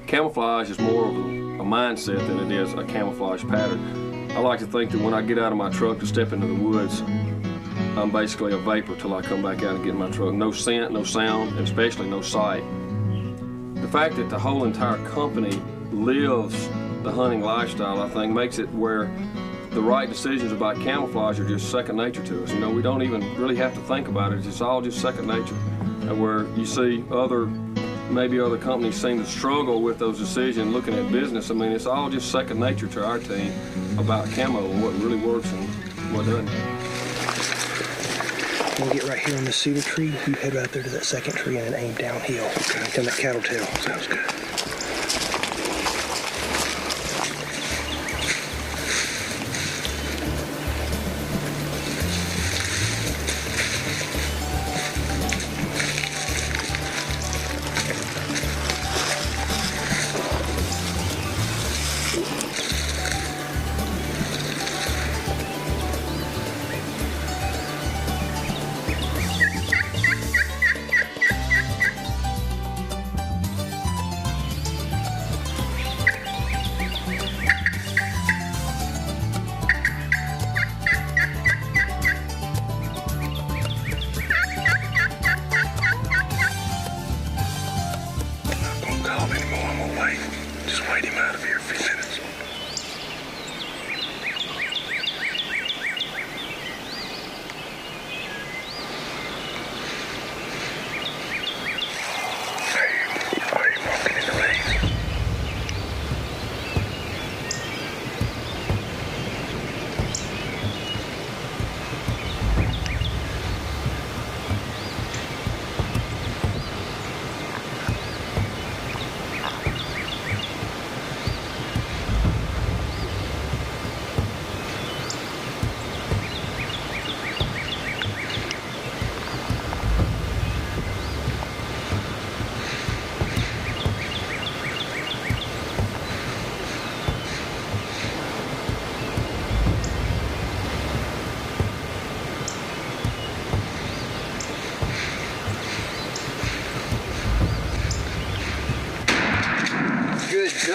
Camouflage is more of a mindset than it is a camouflage pattern. I like to think that when I get out of my truck to step into the woods, I'm basically a vapor till I come back out and get in my truck. No scent, no sound, and especially no sight. The fact that the whole entire company lives the hunting lifestyle, I think, makes it where the right decisions about camouflage are just second nature to us. You know, we don't even really have to think about it. It's all just second nature. And where you see maybe other companies seem to struggle with those decisions looking at business, I mean, it's all just second nature to our team about camo and what really works and what doesn't. When we get right here on the cedar tree, you head right there to that second tree and then aim downhill. Okay. Down that cattle tail. Sounds good.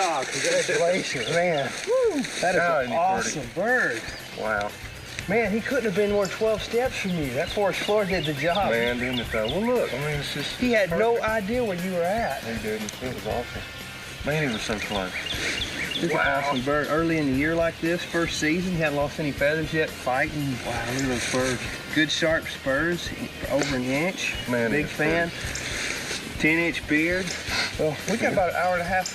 job. Congratulations, man. Woo. That is an awesome bird. Wow. Man, he couldn't have been more than 12 steps from you. That forest floor did the job. Man, didn't it though? Well, look, I mean, it's just... He had no idea where you were at. He didn't. It was awesome. Man, he was so close. This is an awesome bird. Early in the year like this, first season, he hadn't lost any feathers yet, fighting. Wow, look at those spurs. Good sharp spurs, over an inch. Man, big fan. 10-inch beard. Well, we got about an hour and a half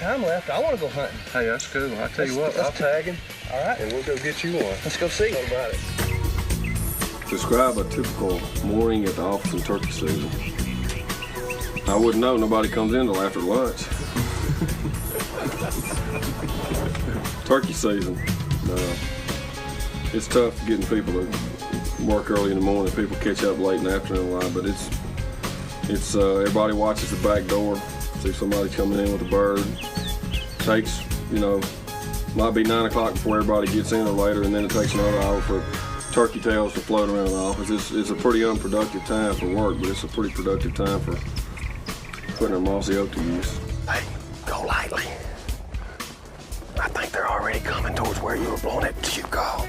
time left. I want to go hunting. Hey, that's cool. I'll tell you what, I'll tag him. All right. And we'll go get you one. Let's go see. What about it? Describe a typical morning at the office in turkey season. I wouldn't know. Nobody comes in until after lunch. Turkey season. It's tough getting people to work early in the morning. People catch up late in the afternoon a lot, but it's everybody watches the back door, see if somebody's coming in with a bird. Takes, might be 9 o'clock before everybody gets in or later, and then it takes another hour for turkey tails to float around the office. It's a pretty unproductive time for work, but it's a pretty productive time for putting our mossy oak to use. Hey, go lightly. I think they're already coming towards where you were blowing that cue call.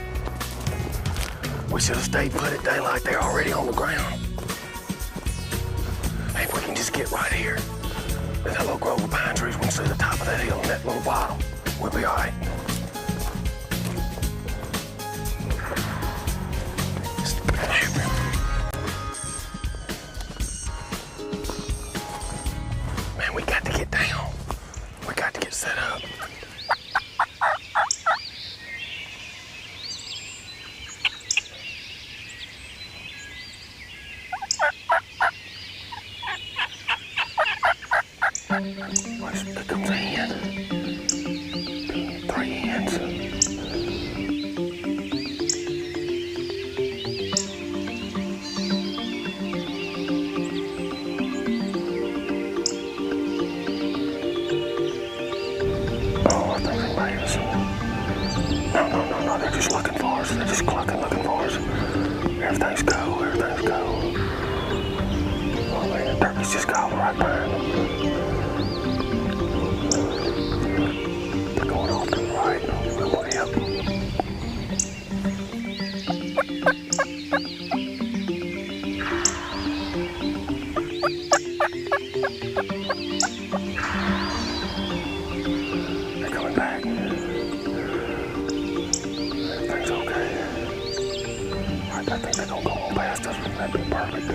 We should have stayed put at daylight. They're already on the ground. Hey, if we can just get right here, in that little grove of pine trees, we can see the top of that hill and that little bottom. We'll be all right. Man, we got to get down. We got to get set up. Let's pick up the hen. 3 hens. Oh, I think they made us. No, they're just looking for us. They're just clucking, looking for us. Everything's go. Oh man, the turkey's just gobbled right behind them. They're going off to the right. I'm way up. They're coming back. Everything's okay. I think they're gonna go on past us. That'd be perfect.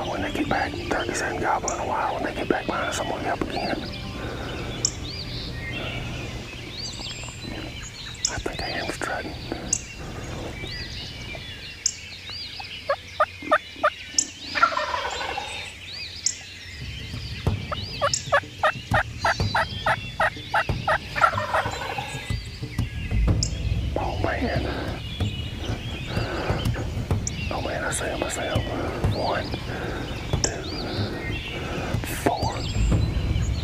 When they get back, turkeys haven't gobbled in a while. When they get back behind us, I'm gonna yelp again. I think I am strutting. Oh man, I see him. 1, 2,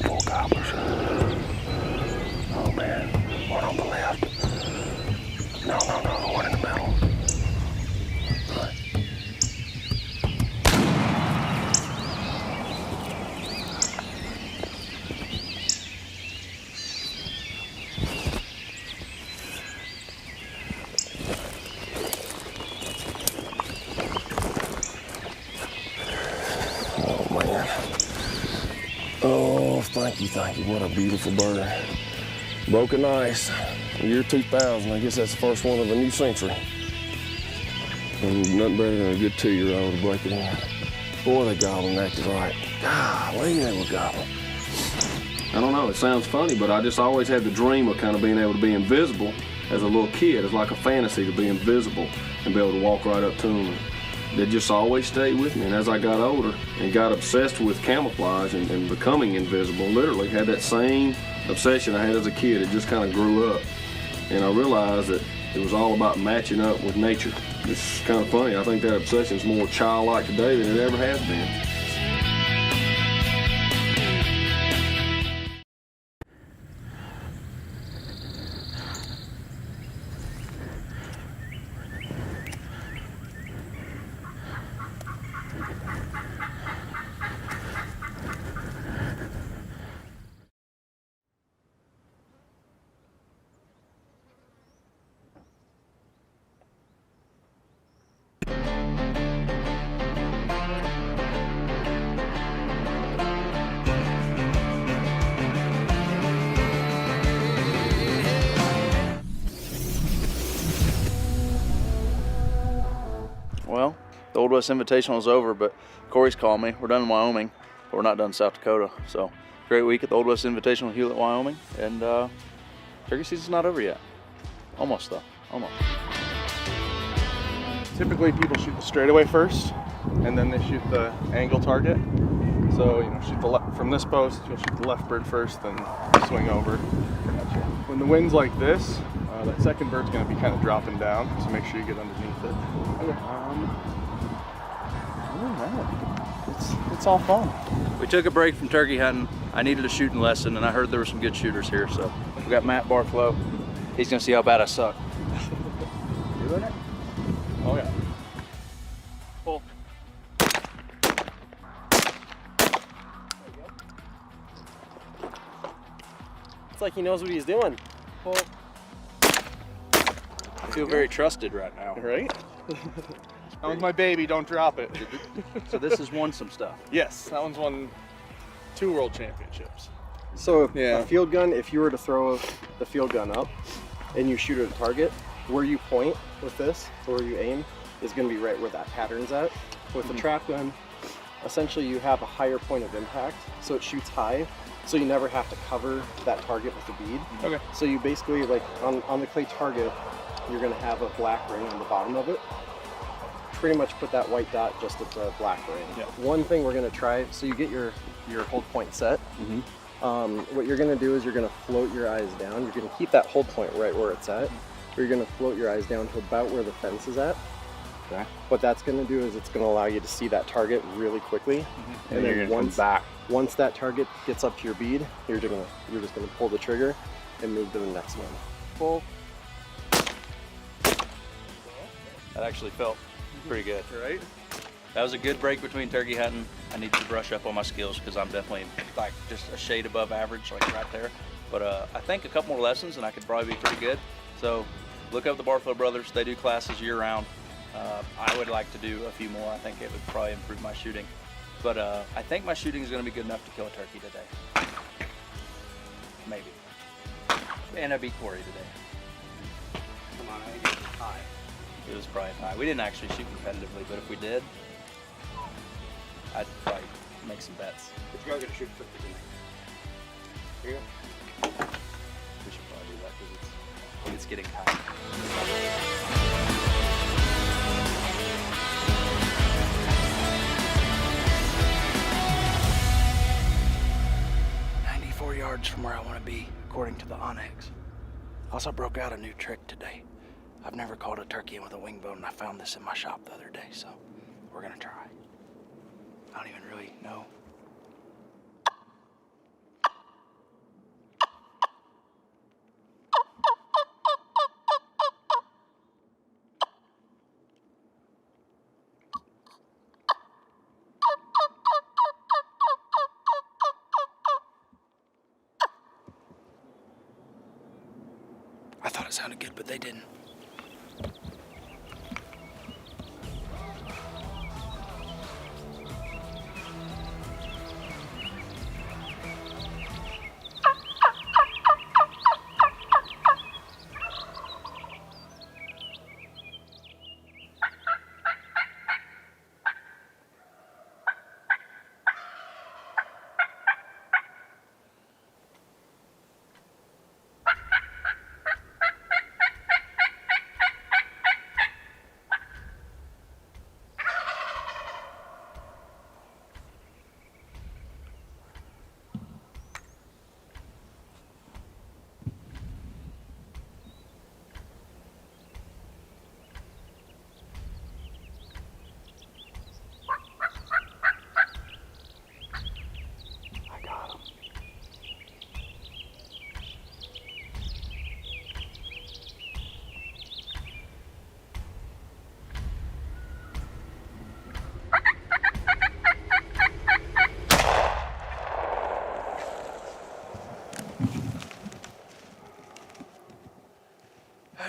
4 gobblers. Oh man, one on the left. No, the one in the middle. Right. Oh, thank you. What a beautiful bird. Broken ice, year 2000. I guess that's the first one of a new century. And nothing better than a good 2-year-old to break it in. Boy, they gobbled and acted right. Golly, they were gobbling. I don't know, it sounds funny, but I just always had the dream of kind of being able to be invisible as a little kid. It's like a fantasy to be invisible and be able to walk right up to them. That just always stayed with me. And as I got older and got obsessed with camouflage and becoming invisible, literally had that same obsession I had as a kid. It just kind of grew up. And I realized that it was all about matching up with nature. It's kind of funny. I think that obsession is more childlike today than it ever has been. Old West Invitational is over, but Corey's called me. We're done in Wyoming, but we're not done in South Dakota. So great week at the Old West Invitational in Hewlett, Wyoming, and turkey season's not over yet. Almost though, almost. Typically people shoot the straightaway first, and then they shoot the angle target. So, shoot the left from this post, you'll shoot the left bird first, then swing over. When the wind's like this, that second bird's gonna be kind of dropping down, so make sure you get underneath it. It's all fun. We took a break from turkey hunting. I needed a shooting lesson, and I heard there were some good shooters here, so we got Matt Barflow. He's gonna see how bad I suck. You doing it? Oh yeah. Pull. It's like he knows what he's doing. Pull. I feel very trusted right now. Right? That one's my baby, don't drop it. So this has won some stuff. Yes, that one's won 2 world championships. So a field gun, if you were to throw the field gun up and you shoot at a target, where you point with this, or where you aim, is going to be right where that pattern's at. With a trap gun, essentially you have a higher point of impact, so it shoots high, so you never have to cover that target with the bead. Okay. So you basically, like on the clay target, you're going to have a black ring on the bottom of it. Pretty much put that white dot just at the black ring. Yeah. One thing we're going to try, so you get your hold point set. What you're going to do is you're going to float your eyes down. You're going to keep that hold point right where it's at. You're going to float your eyes down to about where the fence is at. Okay. What that's going to do is it's going to allow you to see that target really quickly. And then once that target gets up to your bead, you're just going to pull the trigger and move to the next one. Pull. That actually felt pretty good. Right? That was a good break between turkey hunting. I need to brush up on my skills because I'm definitely like just a shade above average, like right there. But I think a couple more lessons and I could probably be pretty good. So look up the Barflow brothers. They do classes year round. I would like to do a few more. I think it would probably improve my shooting. But I think my shooting is going to be good enough to kill a turkey today. Maybe. And I beat Corey today. Come on, I get high. It was probably high. We didn't actually shoot competitively, but if we did, I'd probably make some bets. But you guys gotta shoot 50 tonight. Here you go. We should probably do that because it's getting tight. Yards from where I want to be, according to the Onyx. Also broke out a new trick today. I've never caught a turkey in with a wing bone, and I found this in my shop the other day, so we're gonna try. I don't even really know. I thought it sounded good, but they didn't.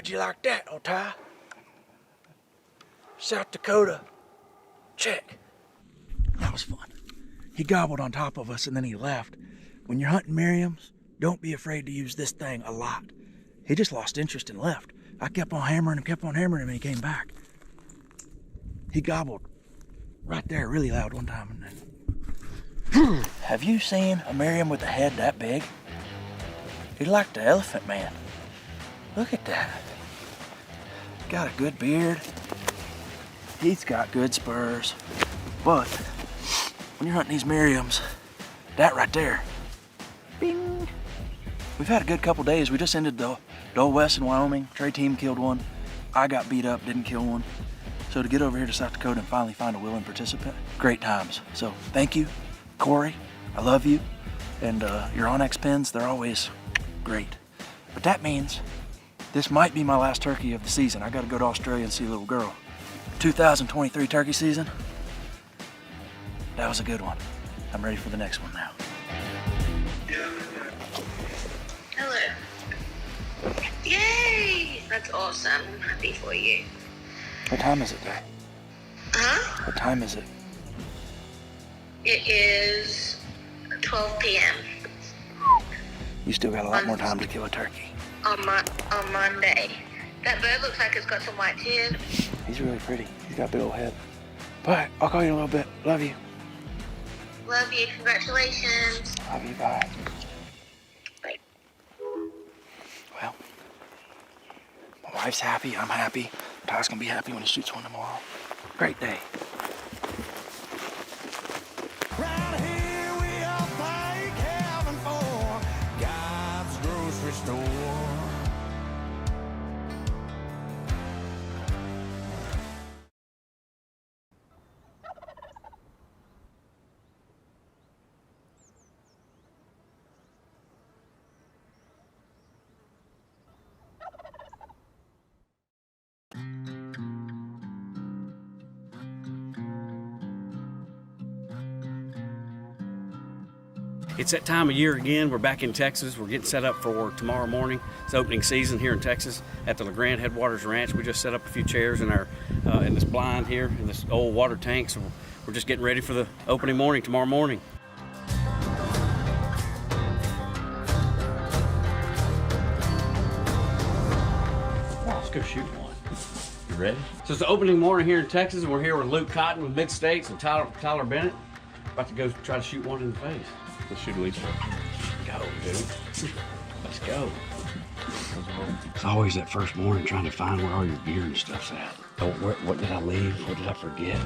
How'd you like that, Otay? South Dakota. Check. That was fun. He gobbled on top of us and then he left. When you're hunting Merriam's, don't be afraid to use this thing a lot. He just lost interest and left. I kept on hammering him, and he came back. He gobbled right there really loud one time. And then have you seen a Merriam with a head that big? He's like the Elephant Man. Look at that. Got a good beard. He's got good spurs. But when you're hunting these Merriams, that right there, bing. We've had a good couple days. We just ended the Old West in Wyoming. Trey team killed one. I got beat up, didn't kill one. So to get over here to South Dakota and finally find a willing participant, great times. So thank you, Corey. I love you. And your Onyx pins, they're always great. But that means this might be my last turkey of the season. I gotta go to Australia and see a little girl. 2023 turkey season, that was a good one. I'm ready for the next one now. Hello. Yay! That's awesome. I'm happy for you. What time is it there? Huh? What time is it? It is 12 p.m. You still got a lot more time to kill a turkey. on Monday. That bird looks like it's got some white tears. He's really pretty. He's got a big old head. But I'll call you in a little bit. Love you. Love you. Congratulations. Love you. Bye. Bye. Well, my wife's happy. I'm happy. Ty's gonna be happy when he shoots one tomorrow. Great day. It's that time of year again. We're back in Texas. We're getting set up for tomorrow morning. It's opening season here in Texas at the LeGrand Headwaters Ranch. We just set up a few chairs in our in this blind here in this old water tank. So we're just getting ready for the opening morning tomorrow morning. Let's go shoot one. You ready? So it's the opening morning here in Texas, and we're here with Luke Cotton with Mid-States and Tyler Bennett. About to go try to shoot one in the face. Let's shoot at least one. Go, dude. Let's go. It's always that first morning trying to find where all your gear and stuff's at. Oh, what did I leave? What did I forget?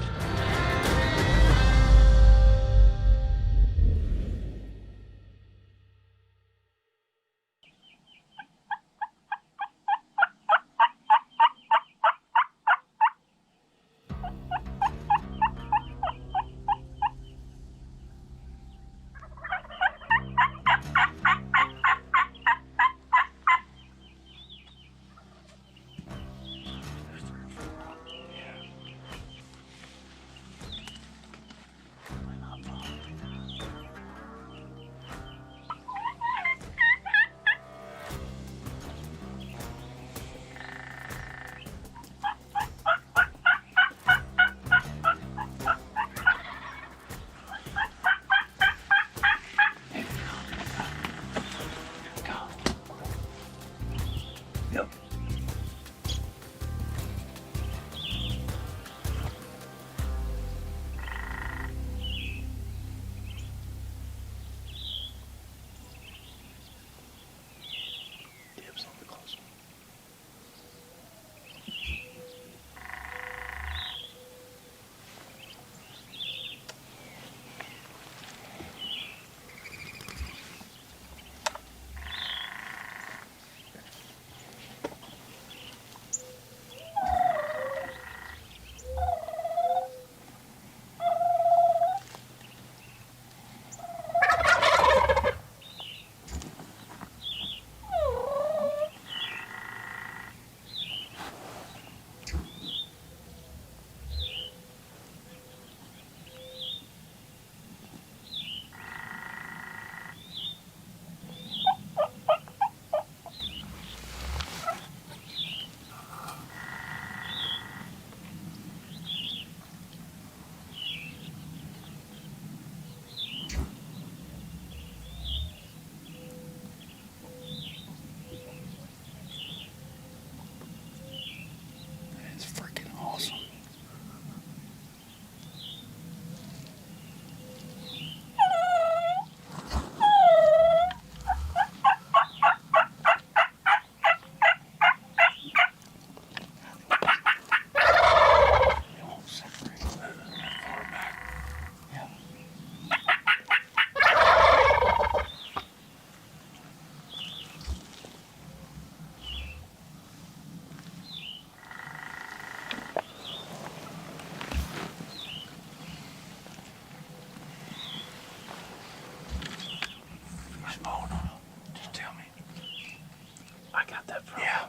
I got that from. Yeah.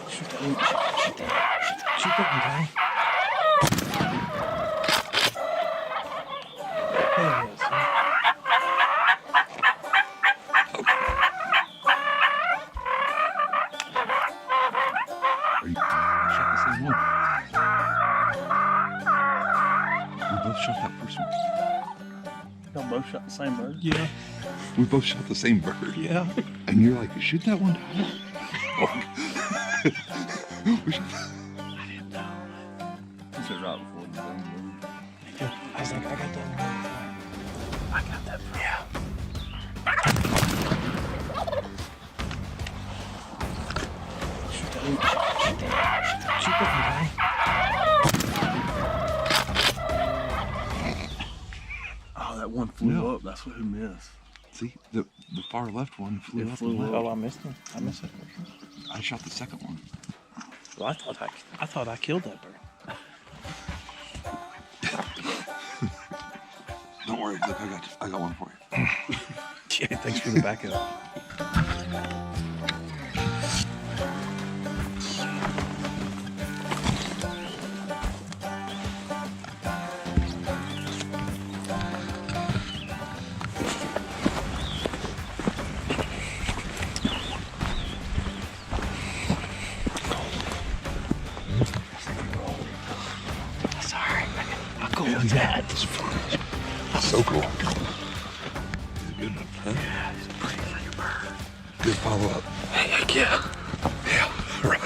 Shoot that one. Shoot that one, Danny. There it is. Shot that first one. Y'all both shot the same bird? Yeah. We both shot the same bird. Yeah. And you're like, shoot that one. We should... I didn't know. You said right before the same bird. I was like, I got that one. I got that from. Yeah. Shoot that one. Shoot that one, Danny. That one flew up. That's what who missed. See, the far left one flew up. Oh, I missed him. I missed it. I shot the second one. Well, I thought I killed that bird. Don't worry, look, I got one for you. Yeah, thanks for the backup. That's fun. So cool. He's a good one, huh? Yeah, he's a pretty freaking bird. Good follow up. Heck yeah. Yeah, right.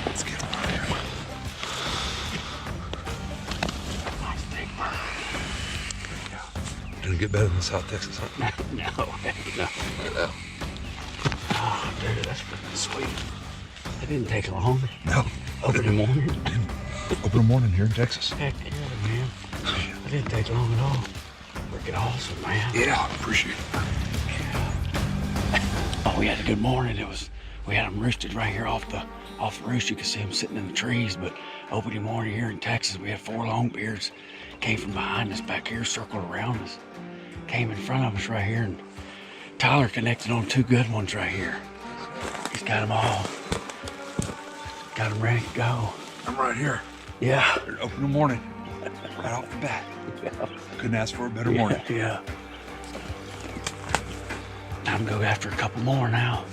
Let's get him out of here. Nice big bird. Didn't get better than South Texas, huh? No, heck no. Oh, dude, that's freaking sweet. It didn't take long. No. Opening morning. Opening morning here in Texas. Heck yeah, man. It didn't take long at all. Freaking awesome, man. Yeah, appreciate it. Oh, we had a good morning. We had them roosted right here off the roost. You could see them sitting in the trees. But opening morning here in Texas, we had 4 longbeards. Came from behind us back here, circled around us. Came in front of us right here, and Tyler connected on 2 good ones right here. He's got them all. Got them ready to go. I'm right here. Yeah. Open the morning. Right off the bat. Yeah. Couldn't ask for a better morning. Yeah. Time to go after a couple more now.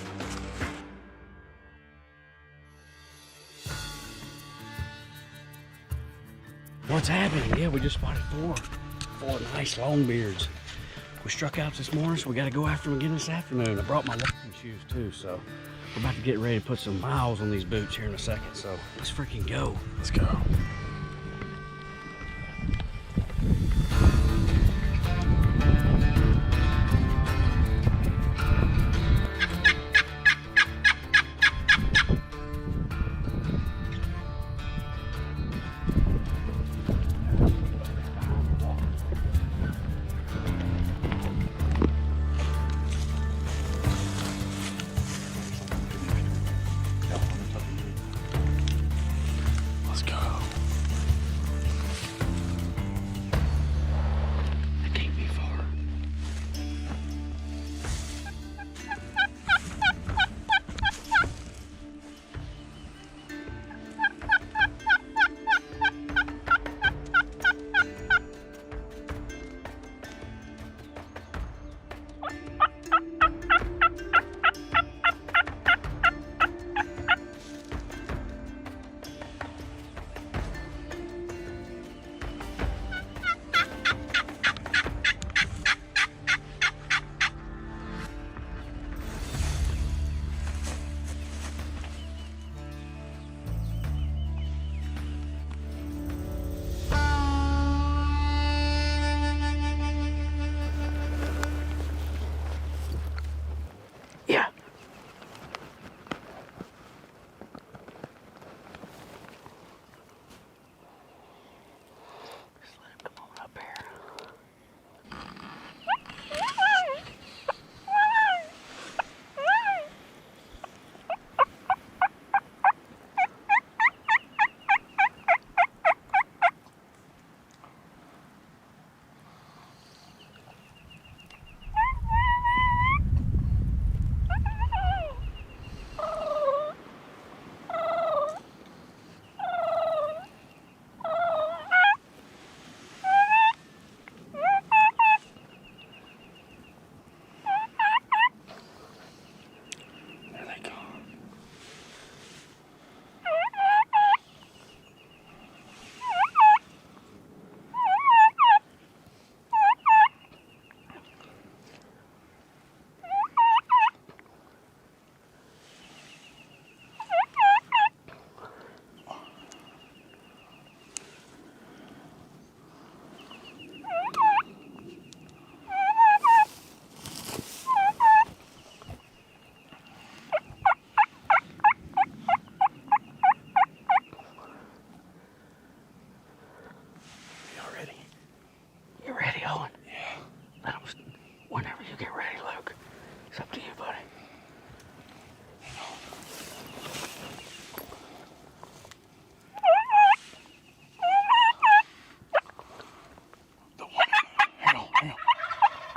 What's happening? Yeah, we just spotted 4 nice longbeards. We struck out this morning, so we got to go after them again this afternoon. I brought my walking shoes too, so we're about to get ready to put some miles on these boots here in a second. So let's freaking go. Let's go.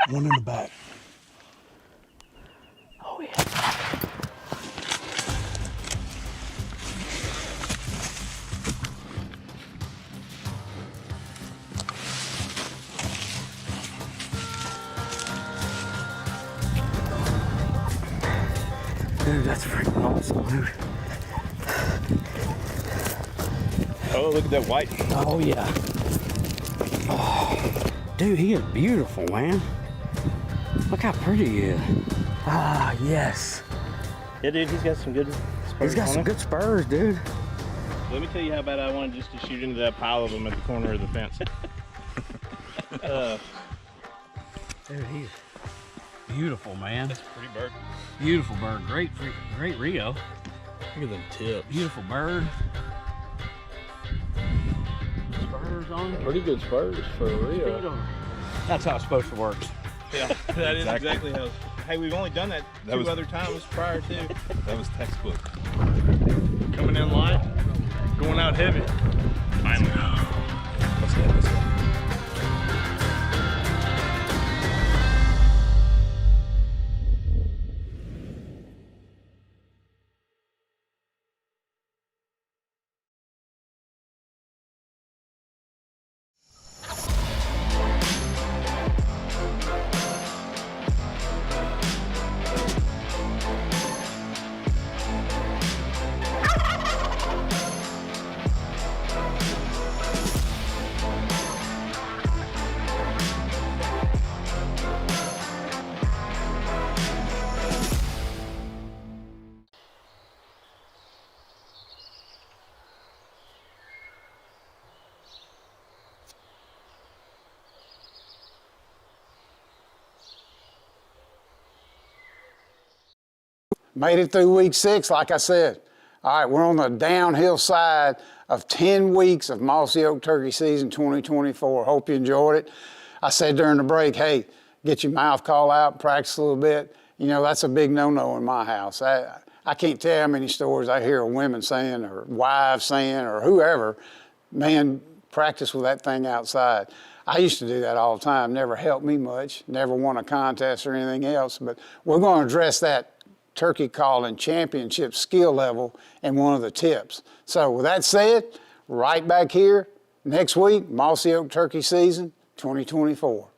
One in the back. Oh, yeah. Dude, that's freaking awesome, dude. Oh, look at that white. Oh, yeah. Oh, dude, he is beautiful, man. Look how pretty he is. Ah, yes. Yeah, dude, he's got some good spurs. He's got some good spurs, dude. Let me tell you how bad I wanted just to shoot into that pile of them at the corner of the fence. Dude, he's beautiful, man. That's a pretty bird. Beautiful bird. Great Rio. Look at them tips. Beautiful bird. Spurs on him. Pretty good spurs for Rio. That's how it's supposed to work. Yeah, that is exactly how. Hey, we've only done that two other times prior to. That was textbook. Coming in light, going out heavy. Finally. Let's go, let's go. Made it through week 6, like I said. All right, we're on the downhill side of 10 weeks of Mossy Oak turkey season 2024. Hope you enjoyed it. I said during the break, hey, get your mouth call out, practice a little bit. You know, that's a big no-no in my house. I can't tell how many stories I hear of women saying, or wives saying, or whoever, man, practice with that thing outside. I used to do that all the time. Never helped me much. Never won a contest or anything else. But we're going to address that turkey calling championship skill level in one of the tips. So with that said, right back here next week, Mossy Oak turkey season 2024.